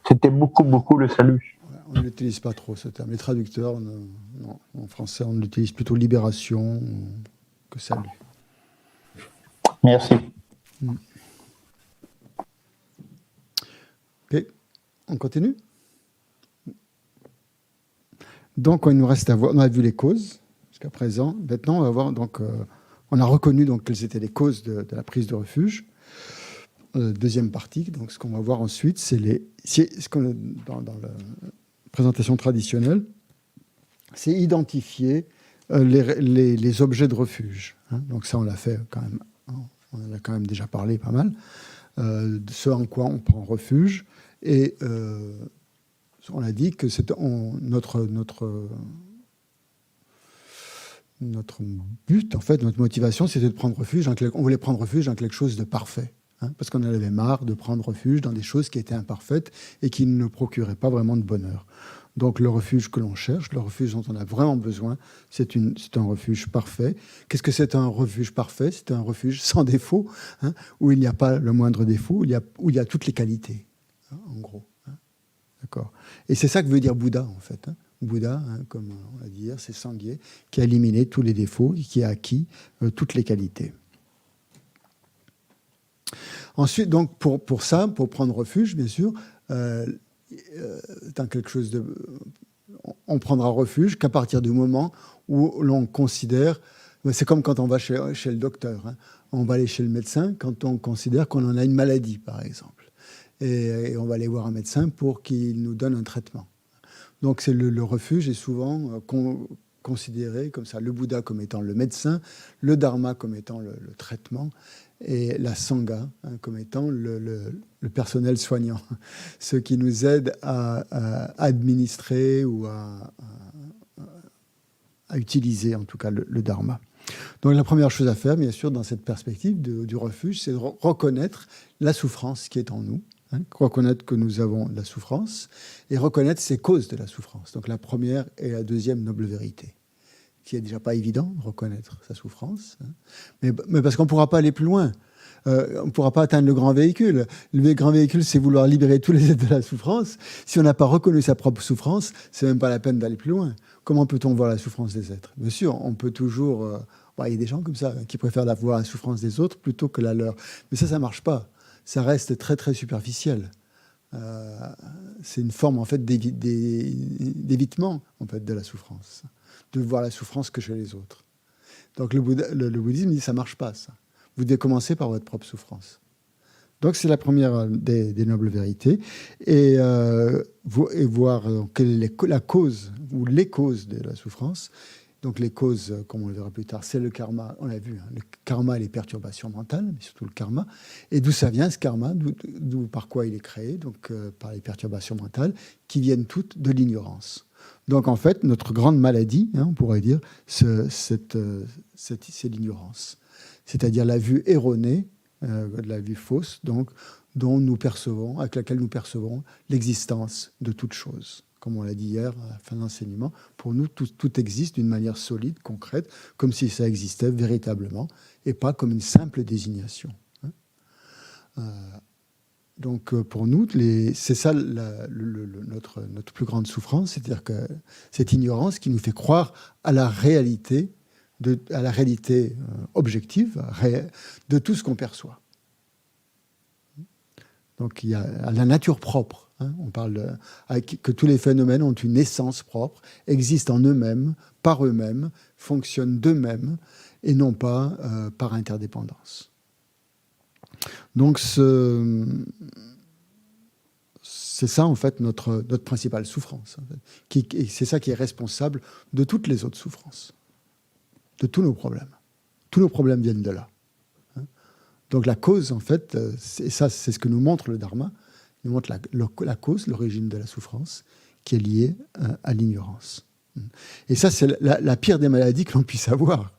c'était beaucoup le salut. On ne l'utilise pas trop, ce terme. Les traducteurs, non, en français, on l'utilise plutôt libération que salut. Merci. Ok, on continue. Donc, il nous reste à voir. On a vu les causes jusqu'à présent. Maintenant, on va voir. Donc, on a reconnu donc quelles étaient les causes de la prise de refuge. Deuxième partie. Donc, ce qu'on va voir ensuite, c'est dans la présentation traditionnelle, c'est identifier les objets de refuge. Donc, ça, on l'a fait quand même. On en a quand même déjà parlé pas mal. De ce en quoi on prend refuge et on a dit que notre but, en fait, notre motivation, c'était de prendre refuge. On voulait prendre refuge dans quelque chose de parfait, parce qu'on en avait marre de prendre refuge dans des choses qui étaient imparfaites et qui ne nous procuraient pas vraiment de bonheur. Donc le refuge que l'on cherche, le refuge dont on a vraiment besoin, c'est un refuge parfait. Qu'est-ce que c'est un refuge parfait? C'est un refuge sans défaut, où il n'y a pas le moindre défaut, où il y a toutes les qualités, en gros. D'accord. Et c'est ça que veut dire Bouddha, en fait. Bouddha, comme on l'a dit hier, c'est Sanghye, qui a éliminé tous les défauts et qui a acquis toutes les qualités. Ensuite, donc, pour prendre refuge, bien sûr, dans quelque chose de... On prendra refuge qu'à partir du moment où l'on considère... C'est comme quand on va chez le docteur. On va aller chez le médecin quand on considère qu'on en a une maladie, par exemple. Et on va aller voir un médecin pour qu'il nous donne un traitement. Donc c'est le refuge est souvent considéré comme ça, le Bouddha comme étant le médecin, le Dharma comme étant le traitement, et la Sangha comme étant le personnel soignant, ceux qui nous aident à administrer ou à utiliser en tout cas le Dharma. Donc la première chose à faire, bien sûr, dans cette perspective du refuge, c'est de reconnaître la souffrance qui est en nous, reconnaître que nous avons de la souffrance et reconnaître ces causes de la souffrance. Donc la première et la deuxième noble vérité, qui est déjà pas évident, reconnaître sa souffrance, mais parce qu'on ne pourra pas aller plus loin. On ne pourra pas atteindre le grand véhicule. Le grand véhicule, c'est vouloir libérer tous les êtres de la souffrance. Si on n'a pas reconnu sa propre souffrance, c'est même pas la peine d'aller plus loin. Comment peut-on voir la souffrance des êtres? Bien sûr, on peut toujours... il y a des gens comme ça qui préfèrent voir la souffrance des autres plutôt que la leur. Mais ça marche pas. Ça reste très, très superficiel. C'est une forme, en fait, d'évitement, en fait, de la souffrance. De voir la souffrance que chez les autres. Donc le bouddhisme dit ça marche pas, ça. Vous devez commencer par votre propre souffrance. Donc c'est la première des nobles vérités. Et voir quelle est la cause ou les causes de la souffrance. Donc les causes, comme on le verra plus tard, c'est le karma, on l'a vu, le karma et les perturbations mentales, mais surtout le karma. Et d'où ça vient ce karma, par quoi il est créé, donc par les perturbations mentales, qui viennent toutes de l'ignorance. Donc en fait, notre grande maladie, on pourrait dire, c'est l'ignorance. C'est-à-dire la vue erronée, la vue fausse, donc dont nous percevons, avec laquelle nous percevons l'existence de toute chose. Comme on l'a dit hier à la fin de l'enseignement, pour nous, tout existe d'une manière solide, concrète, comme si ça existait véritablement, et pas comme une simple désignation. Donc pour nous, c'est ça notre plus grande souffrance, c'est-à-dire que cette ignorance qui nous fait croire à la réalité, objective de tout ce qu'on perçoit. Donc il y a la nature propre. On parle que tous les phénomènes ont une essence propre, existent en eux-mêmes, par eux-mêmes, fonctionnent d'eux-mêmes et non pas par interdépendance. Donc c'est ça en fait notre principale souffrance. En fait, et c'est ça qui est responsable de toutes les autres souffrances, de tous nos problèmes. Tous nos problèmes viennent de là. Donc la cause, en fait, c'est ce que nous montre le Dharma. Il nous montre la cause, l'origine de la souffrance, qui est liée à l'ignorance. Et ça, c'est la pire des maladies que l'on puisse avoir,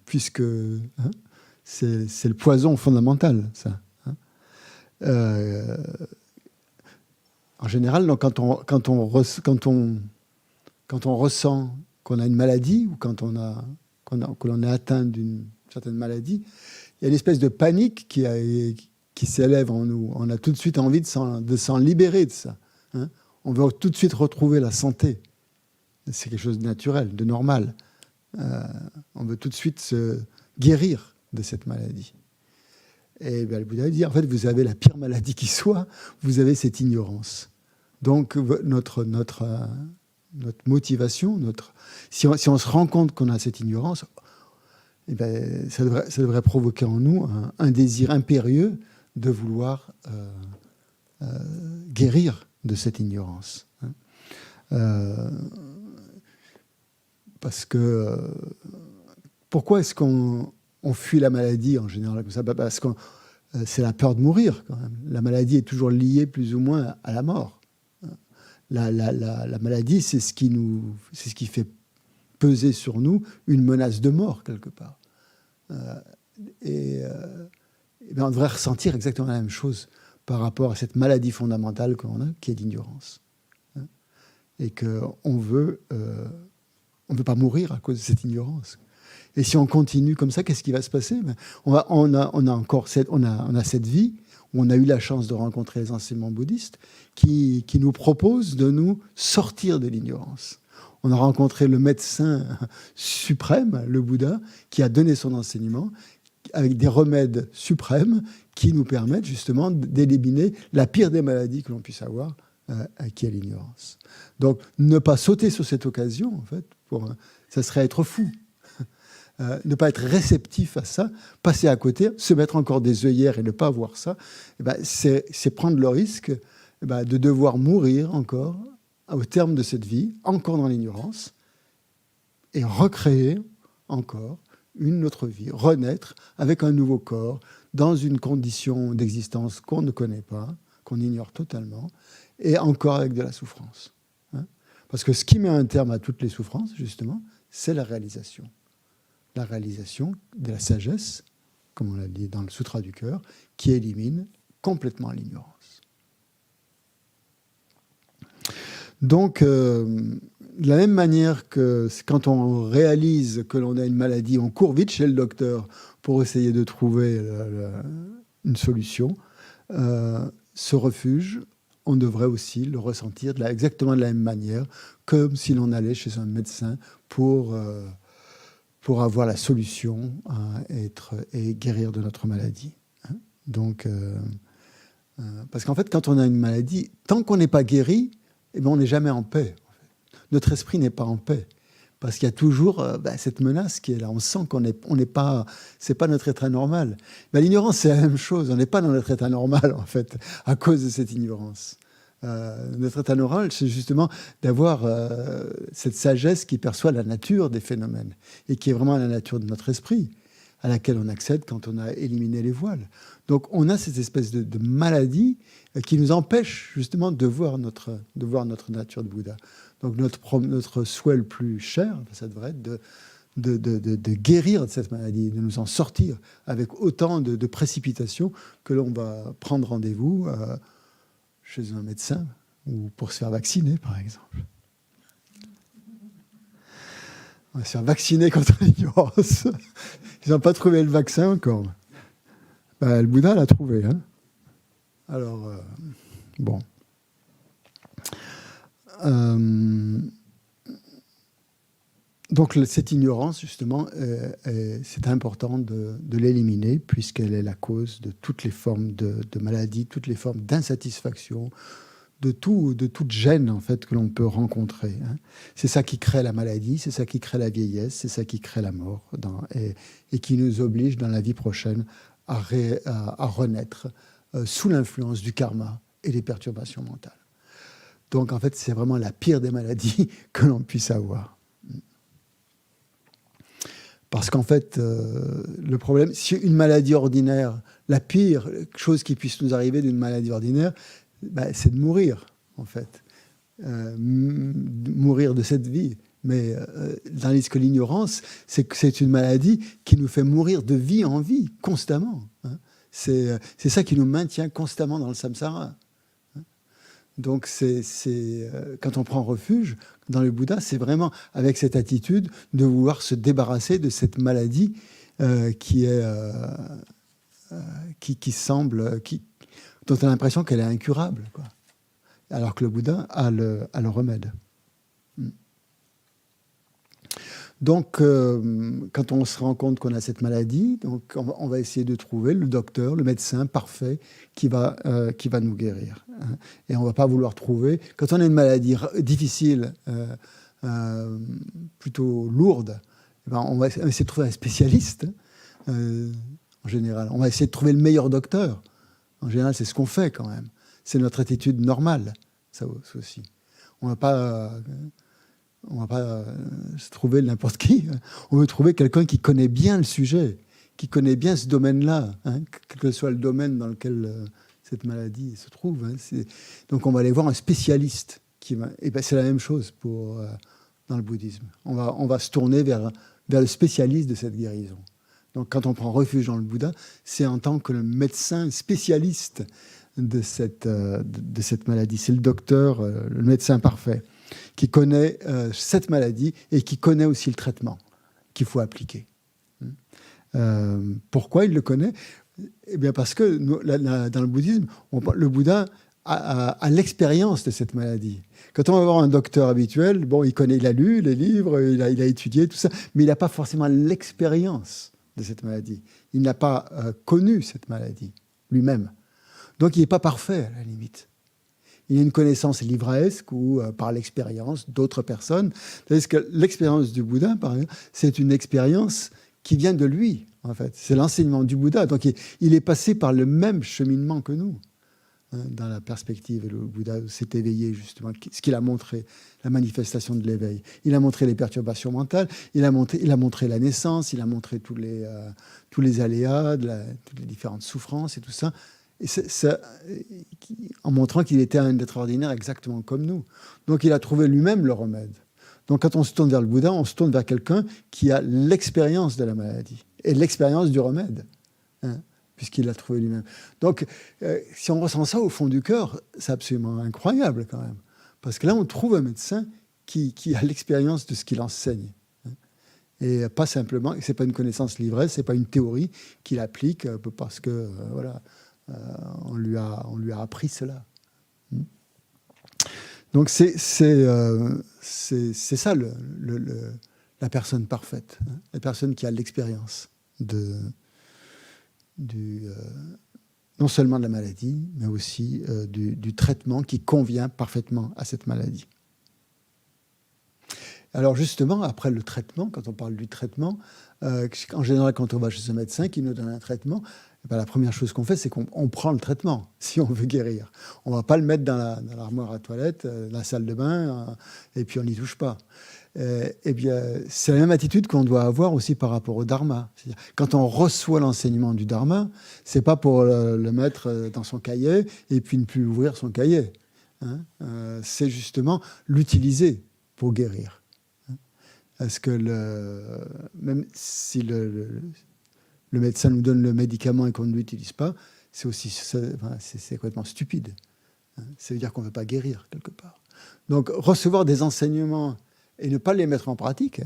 puisque c'est le poison fondamental, ça. En général, donc, quand on ressent qu'on a une maladie ou que l'on est atteint d'une certaine maladie, il y a une espèce de panique qui s'élève en nous. On a tout de suite envie de s'en libérer de ça. On veut tout de suite retrouver la santé. C'est quelque chose de naturel, de normal. On veut tout de suite se guérir de cette maladie. Et bien, le Bouddha dit, en fait, vous avez la pire maladie qui soit, vous avez cette ignorance. Donc, notre motivation, si on se rend compte qu'on a cette ignorance, eh ben, ça devrait provoquer en nous un désir impérieux de vouloir guérir de cette ignorance. Parce que pourquoi est-ce qu'on fuit la maladie en général comme ça? Parce que c'est la peur de mourir quand même. La maladie est toujours liée plus ou moins à la mort. La maladie, c'est ce qui fait peser sur nous une menace de mort quelque part. Et bien on devrait ressentir exactement la même chose par rapport à cette maladie fondamentale que l'on a, qui est l'ignorance. Et qu'on ne veut pas mourir à cause de cette ignorance. Et si on continue comme ça, qu'est-ce qui va se passer? On a cette vie où on a eu la chance de rencontrer les enseignements bouddhistes qui nous proposent de nous sortir de l'ignorance. On a rencontré le médecin suprême, le Bouddha, qui a donné son enseignement avec des remèdes suprêmes qui nous permettent justement d'éliminer la pire des maladies que l'on puisse avoir, qui est l'ignorance. Donc, ne pas sauter sur cette occasion, en fait, ça serait être fou. Ne pas être réceptif à ça, passer à côté, se mettre encore des œillères et ne pas voir ça, c'est prendre le risque de devoir mourir encore au terme de cette vie, encore dans l'ignorance, et recréer encore une autre vie, renaître avec un nouveau corps, dans une condition d'existence qu'on ne connaît pas, qu'on ignore totalement, et encore avec de la souffrance. Parce que ce qui met un terme à toutes les souffrances, justement, c'est la réalisation. La réalisation de la sagesse, comme on l'a dit dans le Sutra du cœur, qui élimine complètement l'ignorance. Donc, de la même manière que quand on réalise que l'on a une maladie, on court vite chez le docteur pour essayer de trouver une solution, ce refuge, on devrait aussi le ressentir exactement de la même manière, comme si l'on allait chez un médecin pour avoir la solution et guérir de notre maladie. Donc, parce qu'en fait, quand on a une maladie, tant qu'on n'est pas guéri, on n'est jamais en paix. Notre esprit n'est pas en paix. Parce qu'il y a toujours cette menace qui est là. On sent qu'on n'est pas... C'est pas notre état normal. L'ignorance, c'est la même chose. On n'est pas dans notre état normal, en fait, à cause de cette ignorance. Notre état normal, c'est justement d'avoir cette sagesse qui perçoit la nature des phénomènes et qui est vraiment la nature de notre esprit, à laquelle on accède quand on a éliminé les voiles. Donc on a cette espèce de maladie qui nous empêche justement de voir notre nature de Bouddha. Donc notre souhait le plus cher, ça devrait être de guérir de cette maladie, de nous en sortir avec autant de précipitation que l'on va prendre rendez-vous chez un médecin ou pour se faire vacciner, par exemple. On va se faire vacciner contre l'ignorance. Ils n'ont pas trouvé le vaccin encore. Le Bouddha l'a trouvé. Hein. Alors, bon. Donc cette ignorance, justement, c'est important de l'éliminer puisqu'elle est la cause de toutes les formes de maladies, toutes les formes d'insatisfaction, de toute gêne en fait que l'on peut rencontrer. Hein. C'est ça qui crée la maladie, c'est ça qui crée la vieillesse, c'est ça qui crée la mort et qui nous oblige dans la vie prochaine à renaître sous l'influence du karma et des perturbations mentales. Donc en fait, c'est vraiment la pire des maladies que l'on puisse avoir. Parce qu'en fait, le problème, si une maladie ordinaire, la pire chose qui puisse nous arriver d'une maladie ordinaire, c'est de mourir, en fait. Mourir de cette vie. Mais tandis que l'ignorance, c'est une maladie qui nous fait mourir de vie en vie, constamment. Hein. C'est ça qui nous maintient constamment dans le samsara. Donc, quand on prend refuge dans le Bouddha, c'est vraiment avec cette attitude de vouloir se débarrasser de cette maladie qui semble, dont on a l'impression qu'elle est incurable, quoi. Alors que le Bouddha a le remède. Donc, quand on se rend compte qu'on a cette maladie, donc on va essayer de trouver le docteur, le médecin parfait qui va nous guérir. Hein. Et on ne va pas vouloir trouver... Quand on a une maladie difficile, plutôt lourde, on va essayer de trouver un spécialiste, en général. On va essayer de trouver le meilleur docteur. En général, c'est ce qu'on fait quand même. C'est notre attitude normale, ça aussi. On ne va pas... se trouver n'importe qui. On veut trouver quelqu'un qui connaît bien le sujet, qui connaît bien ce domaine-là, hein, quel que soit le domaine dans lequel cette maladie se trouve. Hein. Donc on va aller voir un spécialiste. C'est la même chose dans le bouddhisme. On va se tourner vers le spécialiste de cette guérison. Donc quand on prend refuge dans le Bouddha, c'est en tant que le médecin spécialiste de cette maladie. C'est le docteur, le médecin parfait, qui connaît cette maladie et qui connaît aussi le traitement qu'il faut appliquer. Pourquoi il le connaît ? Eh bien parce que dans le bouddhisme, le Bouddha a l'expérience de cette maladie. Quand on va voir un docteur habituel, il a lu les livres, il a étudié tout ça, mais il n'a pas forcément l'expérience de cette maladie. Il n'a pas connu cette maladie lui-même. Donc il n'est pas parfait à la limite. Il y a une connaissance livresque ou par l'expérience d'autres personnes. C'est-à-dire que l'expérience du Bouddha, par exemple, c'est une expérience qui vient de lui, en fait. C'est l'enseignement du Bouddha. Donc, il est passé par le même cheminement que nous, hein, dans la perspective. Le Bouddha s'est éveillé, justement, ce qu'il a montré, la manifestation de l'éveil. Il a montré les perturbations mentales, il a montré la naissance, il a montré tous les aléas, toutes les différentes souffrances et tout ça. Et en montrant qu'il était un être ordinaire exactement comme nous. Donc il a trouvé lui-même le remède. Donc quand on se tourne vers le Bouddha, on se tourne vers quelqu'un qui a l'expérience de la maladie et l'expérience du remède, hein, puisqu'il l'a trouvé lui-même. Donc si on ressent ça au fond du cœur, c'est absolument incroyable quand même. Parce que là, on trouve un médecin qui a l'expérience de ce qu'il enseigne. Hein, et pas simplement, c'est pas une connaissance livresse, c'est pas une théorie qu'il applique parce que, voilà... on lui a appris cela. Donc c'est ça la personne parfaite, hein, la personne qui a l'expérience non seulement de la maladie, mais aussi du traitement qui convient parfaitement à cette maladie. Alors justement, après le traitement, quand on parle du traitement, en général, quand on va chez un médecin qui nous donne un traitement, la première chose qu'on fait, c'est qu'on prend le traitement, si on veut guérir. On ne va pas le mettre dans l'armoire à toilette, la salle de bain, et puis on n'y touche pas. Eh bien, c'est la même attitude qu'on doit avoir aussi par rapport au dharma. C'est-à-dire, quand on reçoit l'enseignement du dharma, ce n'est pas pour le mettre dans son cahier et puis ne plus ouvrir son cahier. Hein. C'est justement l'utiliser pour guérir. Est-ce que même si le médecin nous donne le médicament et qu'on ne l'utilise pas, c'est complètement stupide. Ça veut dire qu'on ne veut pas guérir quelque part. Donc recevoir des enseignements et ne pas les mettre en pratique,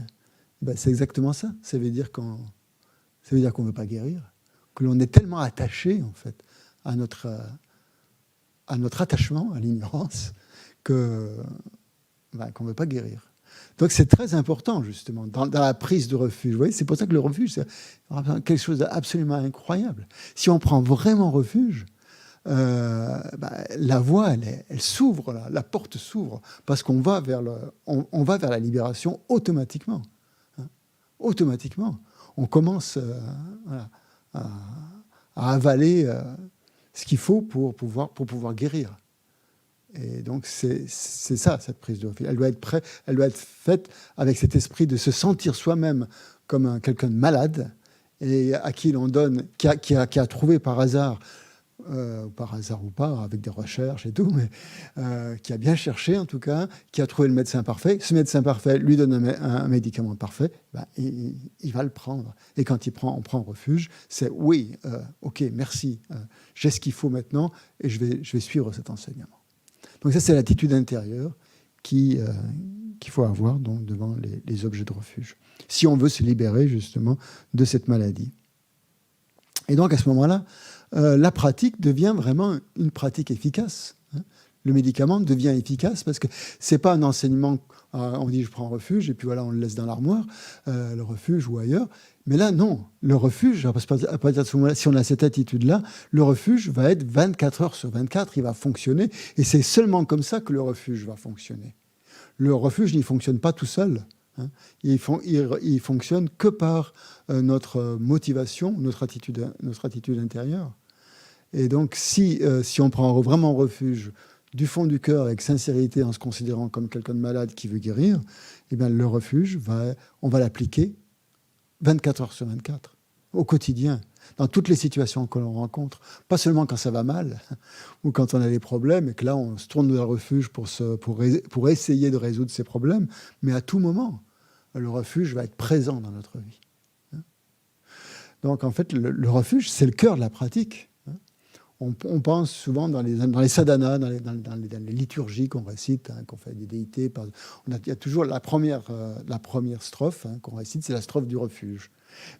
c'est exactement ça. Ça veut dire qu'on ne veut pas guérir, que l'on est tellement attaché en fait à notre attachement à l'ignorance qu'on ne veut pas guérir. Donc c'est très important justement dans la prise de refuge. Vous voyez, c'est pour ça que le refuge c'est quelque chose d'absolument incroyable. Si on prend vraiment refuge, la voie elle s'ouvre, la porte s'ouvre parce qu'on va vers on va vers la libération automatiquement. Automatiquement, on commence à avaler ce qu'il faut pour pouvoir guérir. Et donc c'est ça, cette prise de refuge. Elle doit être faite avec cet esprit de se sentir soi-même comme quelqu'un de malade et à qui l'on donne, qui a trouvé par hasard ou pas, avec des recherches et tout, mais qui a bien cherché en tout cas, qui a trouvé le médecin parfait. Ce médecin parfait lui donne un médicament parfait, il va le prendre. Et quand on prend refuge, c'est oui, ok, merci, j'ai ce qu'il faut maintenant et je vais suivre cet enseignement. Donc ça, c'est l'attitude intérieure qu'il faut avoir donc, devant les objets de refuge, si on veut se libérer justement de cette maladie. Et donc à ce moment-là, la pratique devient vraiment une pratique efficace. Le médicament devient efficace parce que c'est pas un enseignement, on dit je prends refuge et puis voilà, on le laisse dans l'armoire, le refuge ou ailleurs. Mais là, non. Le refuge, à partir de ce moment-là, si on a cette attitude-là, le refuge va être 24 heures sur 24, il va fonctionner. Et c'est seulement comme ça que le refuge va fonctionner. Le refuge n'y fonctionne pas tout seul. Il fonctionne que par notre motivation, notre attitude intérieure. Et donc, si on prend vraiment refuge du fond du cœur avec sincérité en se considérant comme quelqu'un de malade qui veut guérir, eh bien, le refuge, on va l'appliquer 24 heures sur 24, au quotidien, dans toutes les situations que l'on rencontre. Pas seulement quand ça va mal ou quand on a des problèmes et que là, on se tourne vers le refuge pour essayer de résoudre ces problèmes, mais à tout moment, le refuge va être présent dans notre vie. Donc, en fait, le refuge, c'est le cœur de la pratique. On pense souvent dans les sadhanas, dans les liturgies qu'on récite, qu'on fait des déités. Il y a toujours la première strophe qu'on récite, c'est la strophe du refuge.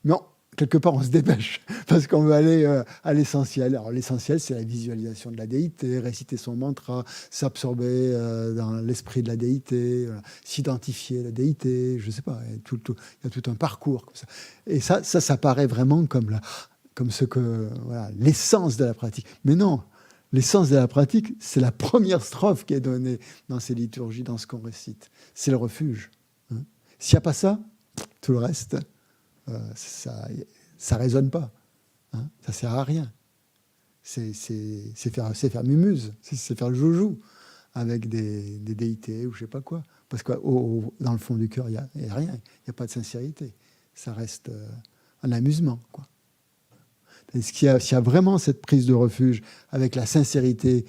Mais quelque part, on se dépêche parce qu'on veut aller à l'essentiel. Alors l'essentiel, c'est la visualisation de la déité, réciter son mantra, s'absorber dans l'esprit de la déité, s'identifier à la déité, je ne sais pas. Il y a tout un parcours comme ça. Et ça paraît vraiment comme l'essence de la pratique. Mais non, l'essence de la pratique, c'est la première strophe qui est donnée dans ces liturgies, dans ce qu'on récite. C'est le refuge. S'il n'y a pas ça, tout le reste, ça ne résonne pas. Ça ne sert à rien. C'est faire mumuse, c'est faire le joujou avec des déités ou je ne sais pas quoi. Parce que dans le fond du cœur, il n'y a rien. Il n'y a pas de sincérité. Ça reste un amusement, quoi. S'il y a vraiment cette prise de refuge avec la sincérité,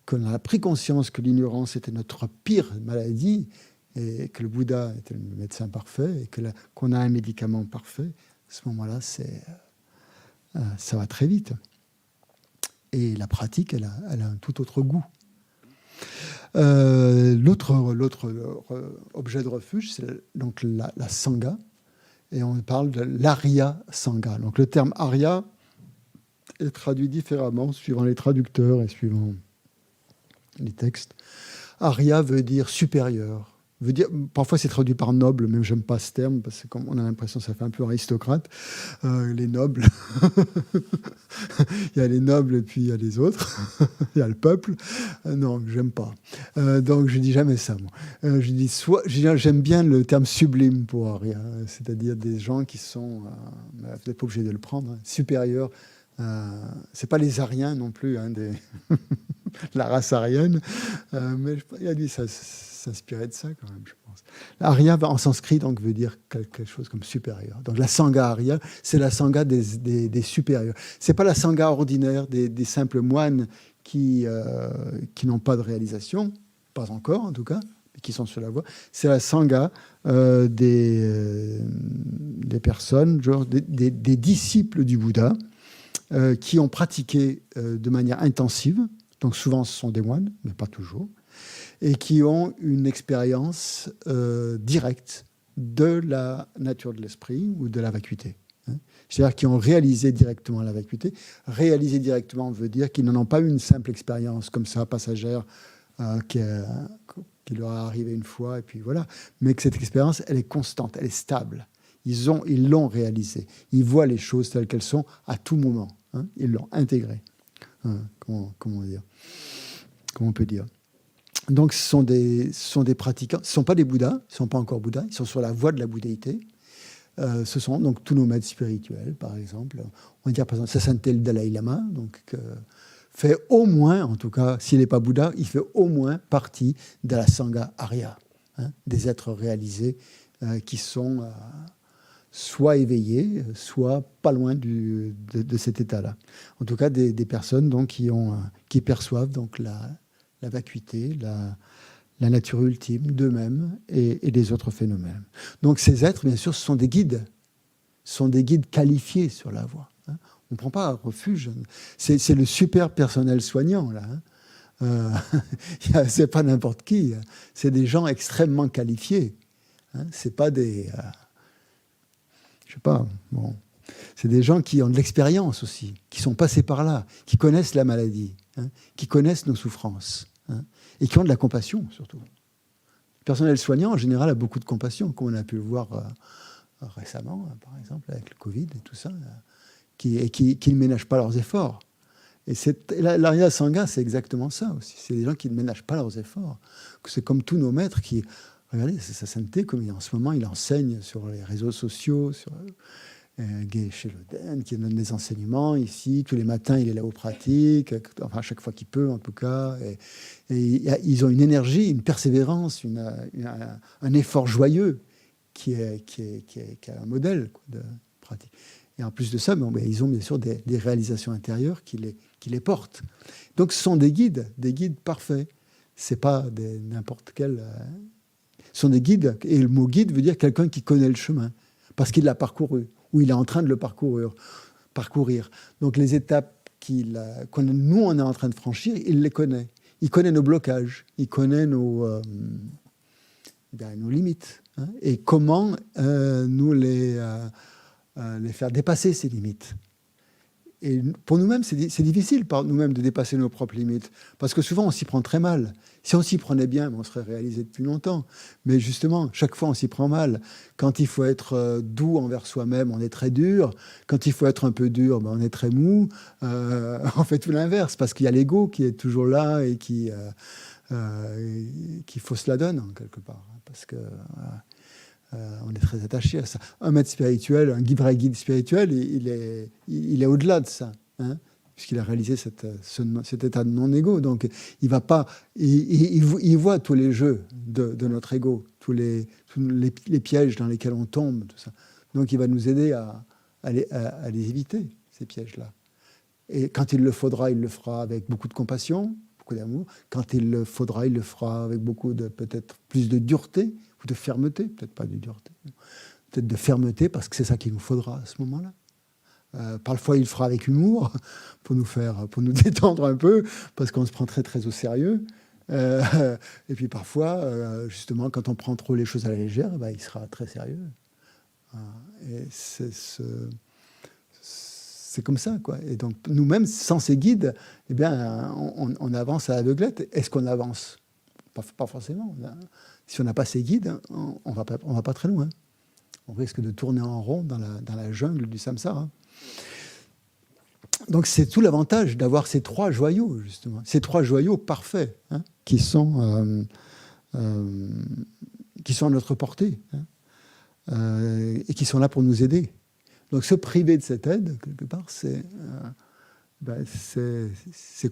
qu'on a pris conscience que l'ignorance était notre pire maladie et que le Bouddha était le médecin parfait et qu'on a un médicament parfait, à ce moment-là, ça va très vite. Et la pratique, elle a un tout autre goût. L'autre objet de refuge, c'est donc la sangha. Et on parle de l'Arya Sangha. Donc le terme Arya est traduit différemment suivant les traducteurs et suivant les textes. Arya veut dire supérieur. Parfois c'est traduit par noble, mais j'aime pas ce terme parce qu'on a l'impression que ça fait un peu aristocrate. Les nobles, il y a les nobles et puis il y a les autres, il y a le peuple. Non, j'aime pas. Donc je dis jamais ça. Moi. J'aime bien le terme sublime pour Arya, c'est-à-dire des gens qui sont, vous n'êtes pas obligé de le prendre, supérieurs. C'est pas les Ariens non plus, la race aryenne, mais il a dû s'inspirer de ça quand même, je pense. Arya en sanskrit donc veut dire quelque chose comme supérieur. Donc la sangha Arya, c'est la sangha des supérieurs. C'est pas la sangha ordinaire des simples moines qui n'ont pas de réalisation, pas encore en tout cas, qui sont sur la voie. C'est la sangha des personnes, genre des disciples du Bouddha, qui ont pratiqué de manière intensive, donc souvent ce sont des moines, mais pas toujours, et qui ont une expérience directe de la nature de l'esprit ou de la vacuité. C'est-à-dire qui ont réalisé directement la vacuité. Réaliser directement veut dire qu'ils n'en ont pas eu une simple expérience comme ça, passagère, qui leur est arrivée une fois, et puis voilà. Mais que cette expérience, elle est constante, elle est stable. Ils l'ont réalisée. Ils voient les choses telles qu'elles sont à tout moment. Ils l'ont intégrée. Comment on peut dire. Donc, ce sont des pratiquants. Ce ne sont pas des Bouddhas, ils ne sont pas encore Bouddhas, ils sont sur la voie de la bouddhéité. Ce sont donc tous nos maîtres spirituels, par exemple. On va dire, par exemple, Sa Sainteté le Dalai Lama, donc, fait au moins, en tout cas, s'il n'est pas Bouddha, il fait au moins partie de la Sangha Arya, des êtres réalisés qui sont soit éveillés, soit pas loin de cet état-là. En tout cas, des personnes donc, qui perçoivent donc, la vacuité, la nature ultime d'eux-mêmes et des autres phénomènes. Donc ces êtres, bien sûr, ce sont des guides. Ce sont des guides qualifiés sur la voie. On ne prend pas refuge. C'est le super personnel soignant, là. C'est pas n'importe qui. C'est des gens extrêmement qualifiés. C'est pas des... je sais pas, bon... C'est des gens qui ont de l'expérience aussi, qui sont passés par là, qui connaissent la maladie, qui connaissent nos souffrances. Et qui ont de la compassion, surtout. Le personnel soignant, en général, a beaucoup de compassion, comme on a pu le voir récemment, par exemple, avec le Covid et tout ça, qui ne ménagent pas leurs efforts. Et l'Arya Sangha, c'est exactement ça aussi. C'est des gens qui ne ménagent pas leurs efforts. C'est comme tous nos maîtres qui... Regardez, c'est Sa Sainteté, comme en ce moment, il enseigne sur les réseaux sociaux, sur... Geshe Loden, qui donne des enseignements ici. Tous les matins, il est là aux pratiques, enfin, à chaque fois qu'il peut, en tout cas. Et ils ont une énergie, une persévérance, un effort joyeux qui est un modèle de pratique. Et en plus de ça, ils ont bien sûr des réalisations intérieures qui les portent. Donc, ce sont des guides parfaits. Ce n'est pas n'importe quel... Ce sont des guides, et le mot guide veut dire quelqu'un qui connaît le chemin, parce qu'il l'a parcouru, ou il est en train de le parcourir. Donc les étapes que nous, on est en train de franchir, il les connaît. Il connaît nos blocages, il connaît nos limites. Et comment nous les faire dépasser ces limites. Et pour nous-mêmes, c'est difficile par nous-mêmes de dépasser nos propres limites, parce que souvent, on s'y prend très mal. Si on s'y prenait bien, on serait réalisé depuis longtemps. Mais justement, chaque fois, on s'y prend mal. Quand il faut être doux envers soi-même, on est très dur. Quand il faut être un peu dur, on est très mou. On fait tout l'inverse, parce qu'il y a l'ego qui est toujours là et qui fausse la donne, quelque part. Parce que... on est très attaché à ça. Un maître spirituel, un vrai guide spirituel, il est au-delà de ça, puisqu'il a réalisé cet état de non-ego. Donc, il va pas, il voit tous les jeux de notre ego, tous les pièges dans lesquels on tombe, tout ça. Donc, il va nous aider à les éviter, ces pièges-là. Et quand il le faudra, il le fera avec beaucoup de compassion, beaucoup d'amour. Quand il le faudra, il le fera avec beaucoup peut-être plus de dureté, ou de fermeté, peut-être pas de dureté, peut-être de fermeté, parce que c'est ça qu'il nous faudra à ce moment-là. Parfois, il le fera avec humour, pour nous détendre un peu, parce qu'on se prend très, très au sérieux. Et puis parfois, justement, quand on prend trop les choses à la légère, il sera très sérieux. Et c'est comme ça, quoi. Et donc, nous-mêmes, sans ces guides, eh bien, on avance à l'aveuglette. Est-ce qu'on avance ? Pas forcément. Si on n'a pas ces guides, on va pas très loin. On risque de tourner en rond dans la jungle du samsara. Donc c'est tout l'avantage d'avoir ces trois joyaux, justement. Ces trois joyaux parfaits, qui sont à notre portée, et qui sont là pour nous aider. Donc se priver de cette aide, quelque part, c'est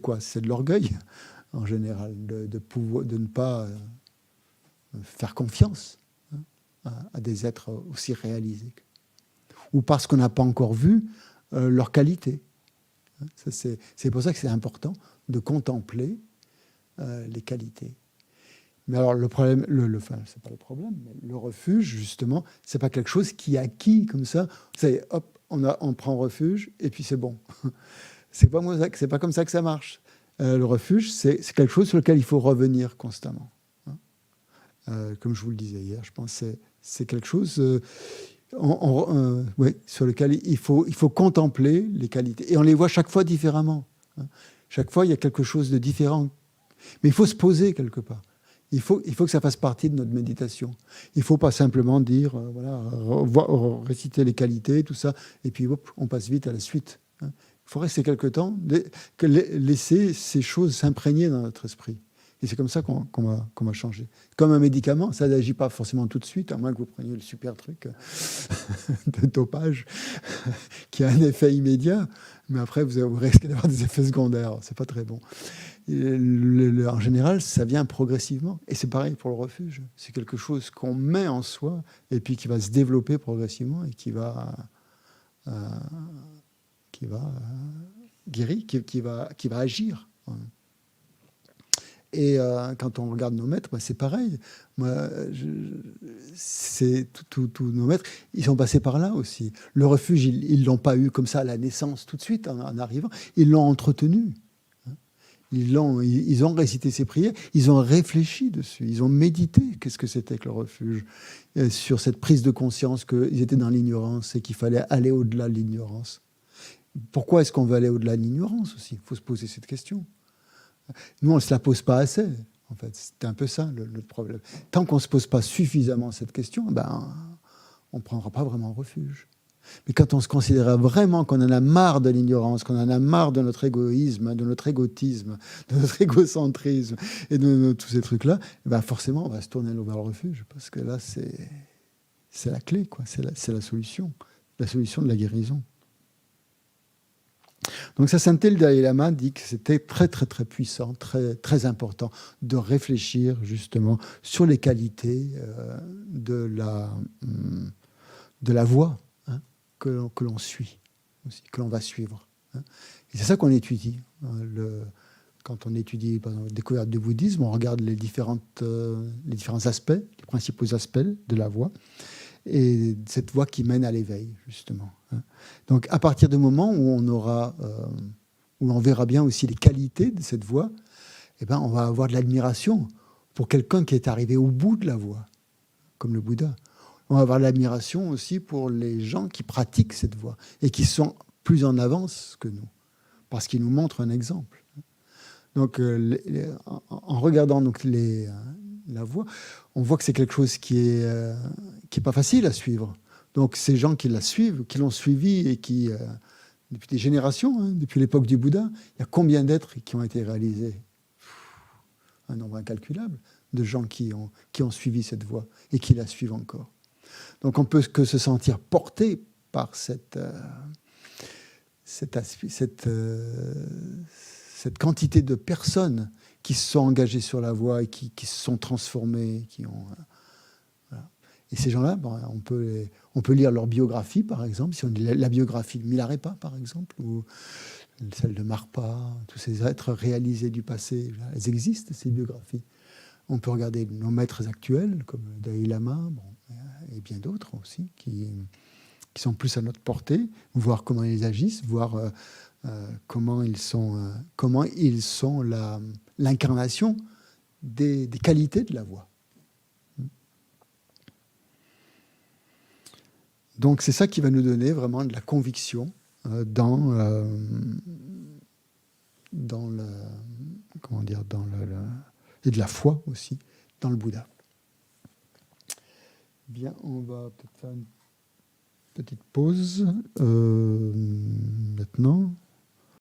quoi ? C'est de l'orgueil, en général, de ne pas faire confiance à des êtres aussi réalisés. Ou parce qu'on n'a pas encore vu leur qualité. C'est pour ça que c'est important de contempler les qualités. Mais alors le problème, enfin, c'est pas le problème, mais le refuge, justement, c'est pas quelque chose qui est acquis comme ça. C'est hop, on prend refuge et puis c'est bon. C'est pas comme ça que ça marche. Le refuge, c'est quelque chose sur lequel il faut revenir constamment. Comme je vous le disais hier, je pense que c'est quelque chose sur lequel il faut contempler les qualités. Et on les voit chaque fois différemment. Chaque fois, il y a quelque chose de différent. Mais il faut se poser quelque part. Il faut que ça fasse partie de notre méditation. Il ne faut pas simplement dire, réciter les qualités, tout ça, et puis hop, on passe vite à la suite. Il faut rester quelque temps, laisser ces choses s'imprégner dans notre esprit. Et c'est comme ça qu'on va changer. Comme un médicament, ça n'agit pas forcément tout de suite, à moins que vous preniez le super truc de dopage qui a un effet immédiat. Mais après, vous risquez d'avoir des effets secondaires. C'est pas très bon. En général, ça vient progressivement. Et c'est pareil pour le refuge. C'est quelque chose qu'on met en soi et puis qui va se développer progressivement et qui va guérir, qui va agir. Et quand on regarde nos maîtres, c'est pareil. Moi, tous nos maîtres, ils sont passés par là aussi. Le refuge, ils ne l'ont pas eu comme ça à la naissance, tout de suite, en arrivant. Ils l'ont entretenu. Ils ont récité ces prières, ils ont réfléchi dessus, ils ont médité qu'est-ce que c'était que le refuge, sur cette prise de conscience qu'ils étaient dans l'ignorance et qu'il fallait aller au-delà de l'ignorance. Pourquoi est-ce qu'on veut aller au-delà de l'ignorance aussi ? Il faut se poser cette question. Nous, on ne se la pose pas assez, en fait. C'est un peu ça le problème. Tant qu'on ne se pose pas suffisamment cette question, on ne prendra pas vraiment refuge. Mais quand on se considère vraiment qu'on en a marre de l'ignorance, qu'on en a marre de notre égoïsme, de notre égotisme, de notre égocentrisme et de tous ces trucs-là, forcément, on va se tourner vers le refuge, parce que là, c'est la clé, quoi. C'est la solution de la guérison. Donc sa sainteté, le Dalai Lama dit que c'était très, très, très puissant, très, très important de réfléchir justement sur les qualités de la voie que l'on suit, aussi, que l'on va suivre. Et c'est ça qu'on étudie. Quand on étudie, par exemple, la découverte du bouddhisme, on regarde les différents aspects, les principaux aspects de la voie, et cette voie qui mène à l'éveil, justement. Donc, à partir du moment où on verra bien aussi les qualités de cette voie, on va avoir de l'admiration pour quelqu'un qui est arrivé au bout de la voie, comme le Bouddha. On va avoir de l'admiration aussi pour les gens qui pratiquent cette voie et qui sont plus en avance que nous, parce qu'ils nous montrent un exemple. Donc, en regardant la voie, on voit que c'est quelque chose qui est pas facile à suivre. Donc, ces gens qui la suivent, qui l'ont suivi et qui, depuis des générations, depuis l'époque du Bouddha, il y a combien d'êtres qui ont été réalisés ? Un nombre incalculable de gens qui ont suivi cette voie et qui la suivent encore. Donc, on peut que se sentir porté par cette quantité de personnes qui se sont engagées sur la voie et qui se sont transformées, voilà. Et ces gens-là, on peut lire leur biographie, par exemple, si on lit la biographie de Milarepa, par exemple, ou celle de Marpa, tous ces êtres réalisés du passé, elles existent, ces biographies. On peut regarder nos maîtres actuels, comme le Dalai Lama, et bien d'autres aussi, qui sont plus à notre portée, voir comment ils agissent, voir comment ils sont l'incarnation des qualités de la voie. Donc c'est ça qui va nous donner vraiment de la conviction et de la foi aussi dans le Bouddha. Bien, on va peut-être faire une petite pause maintenant.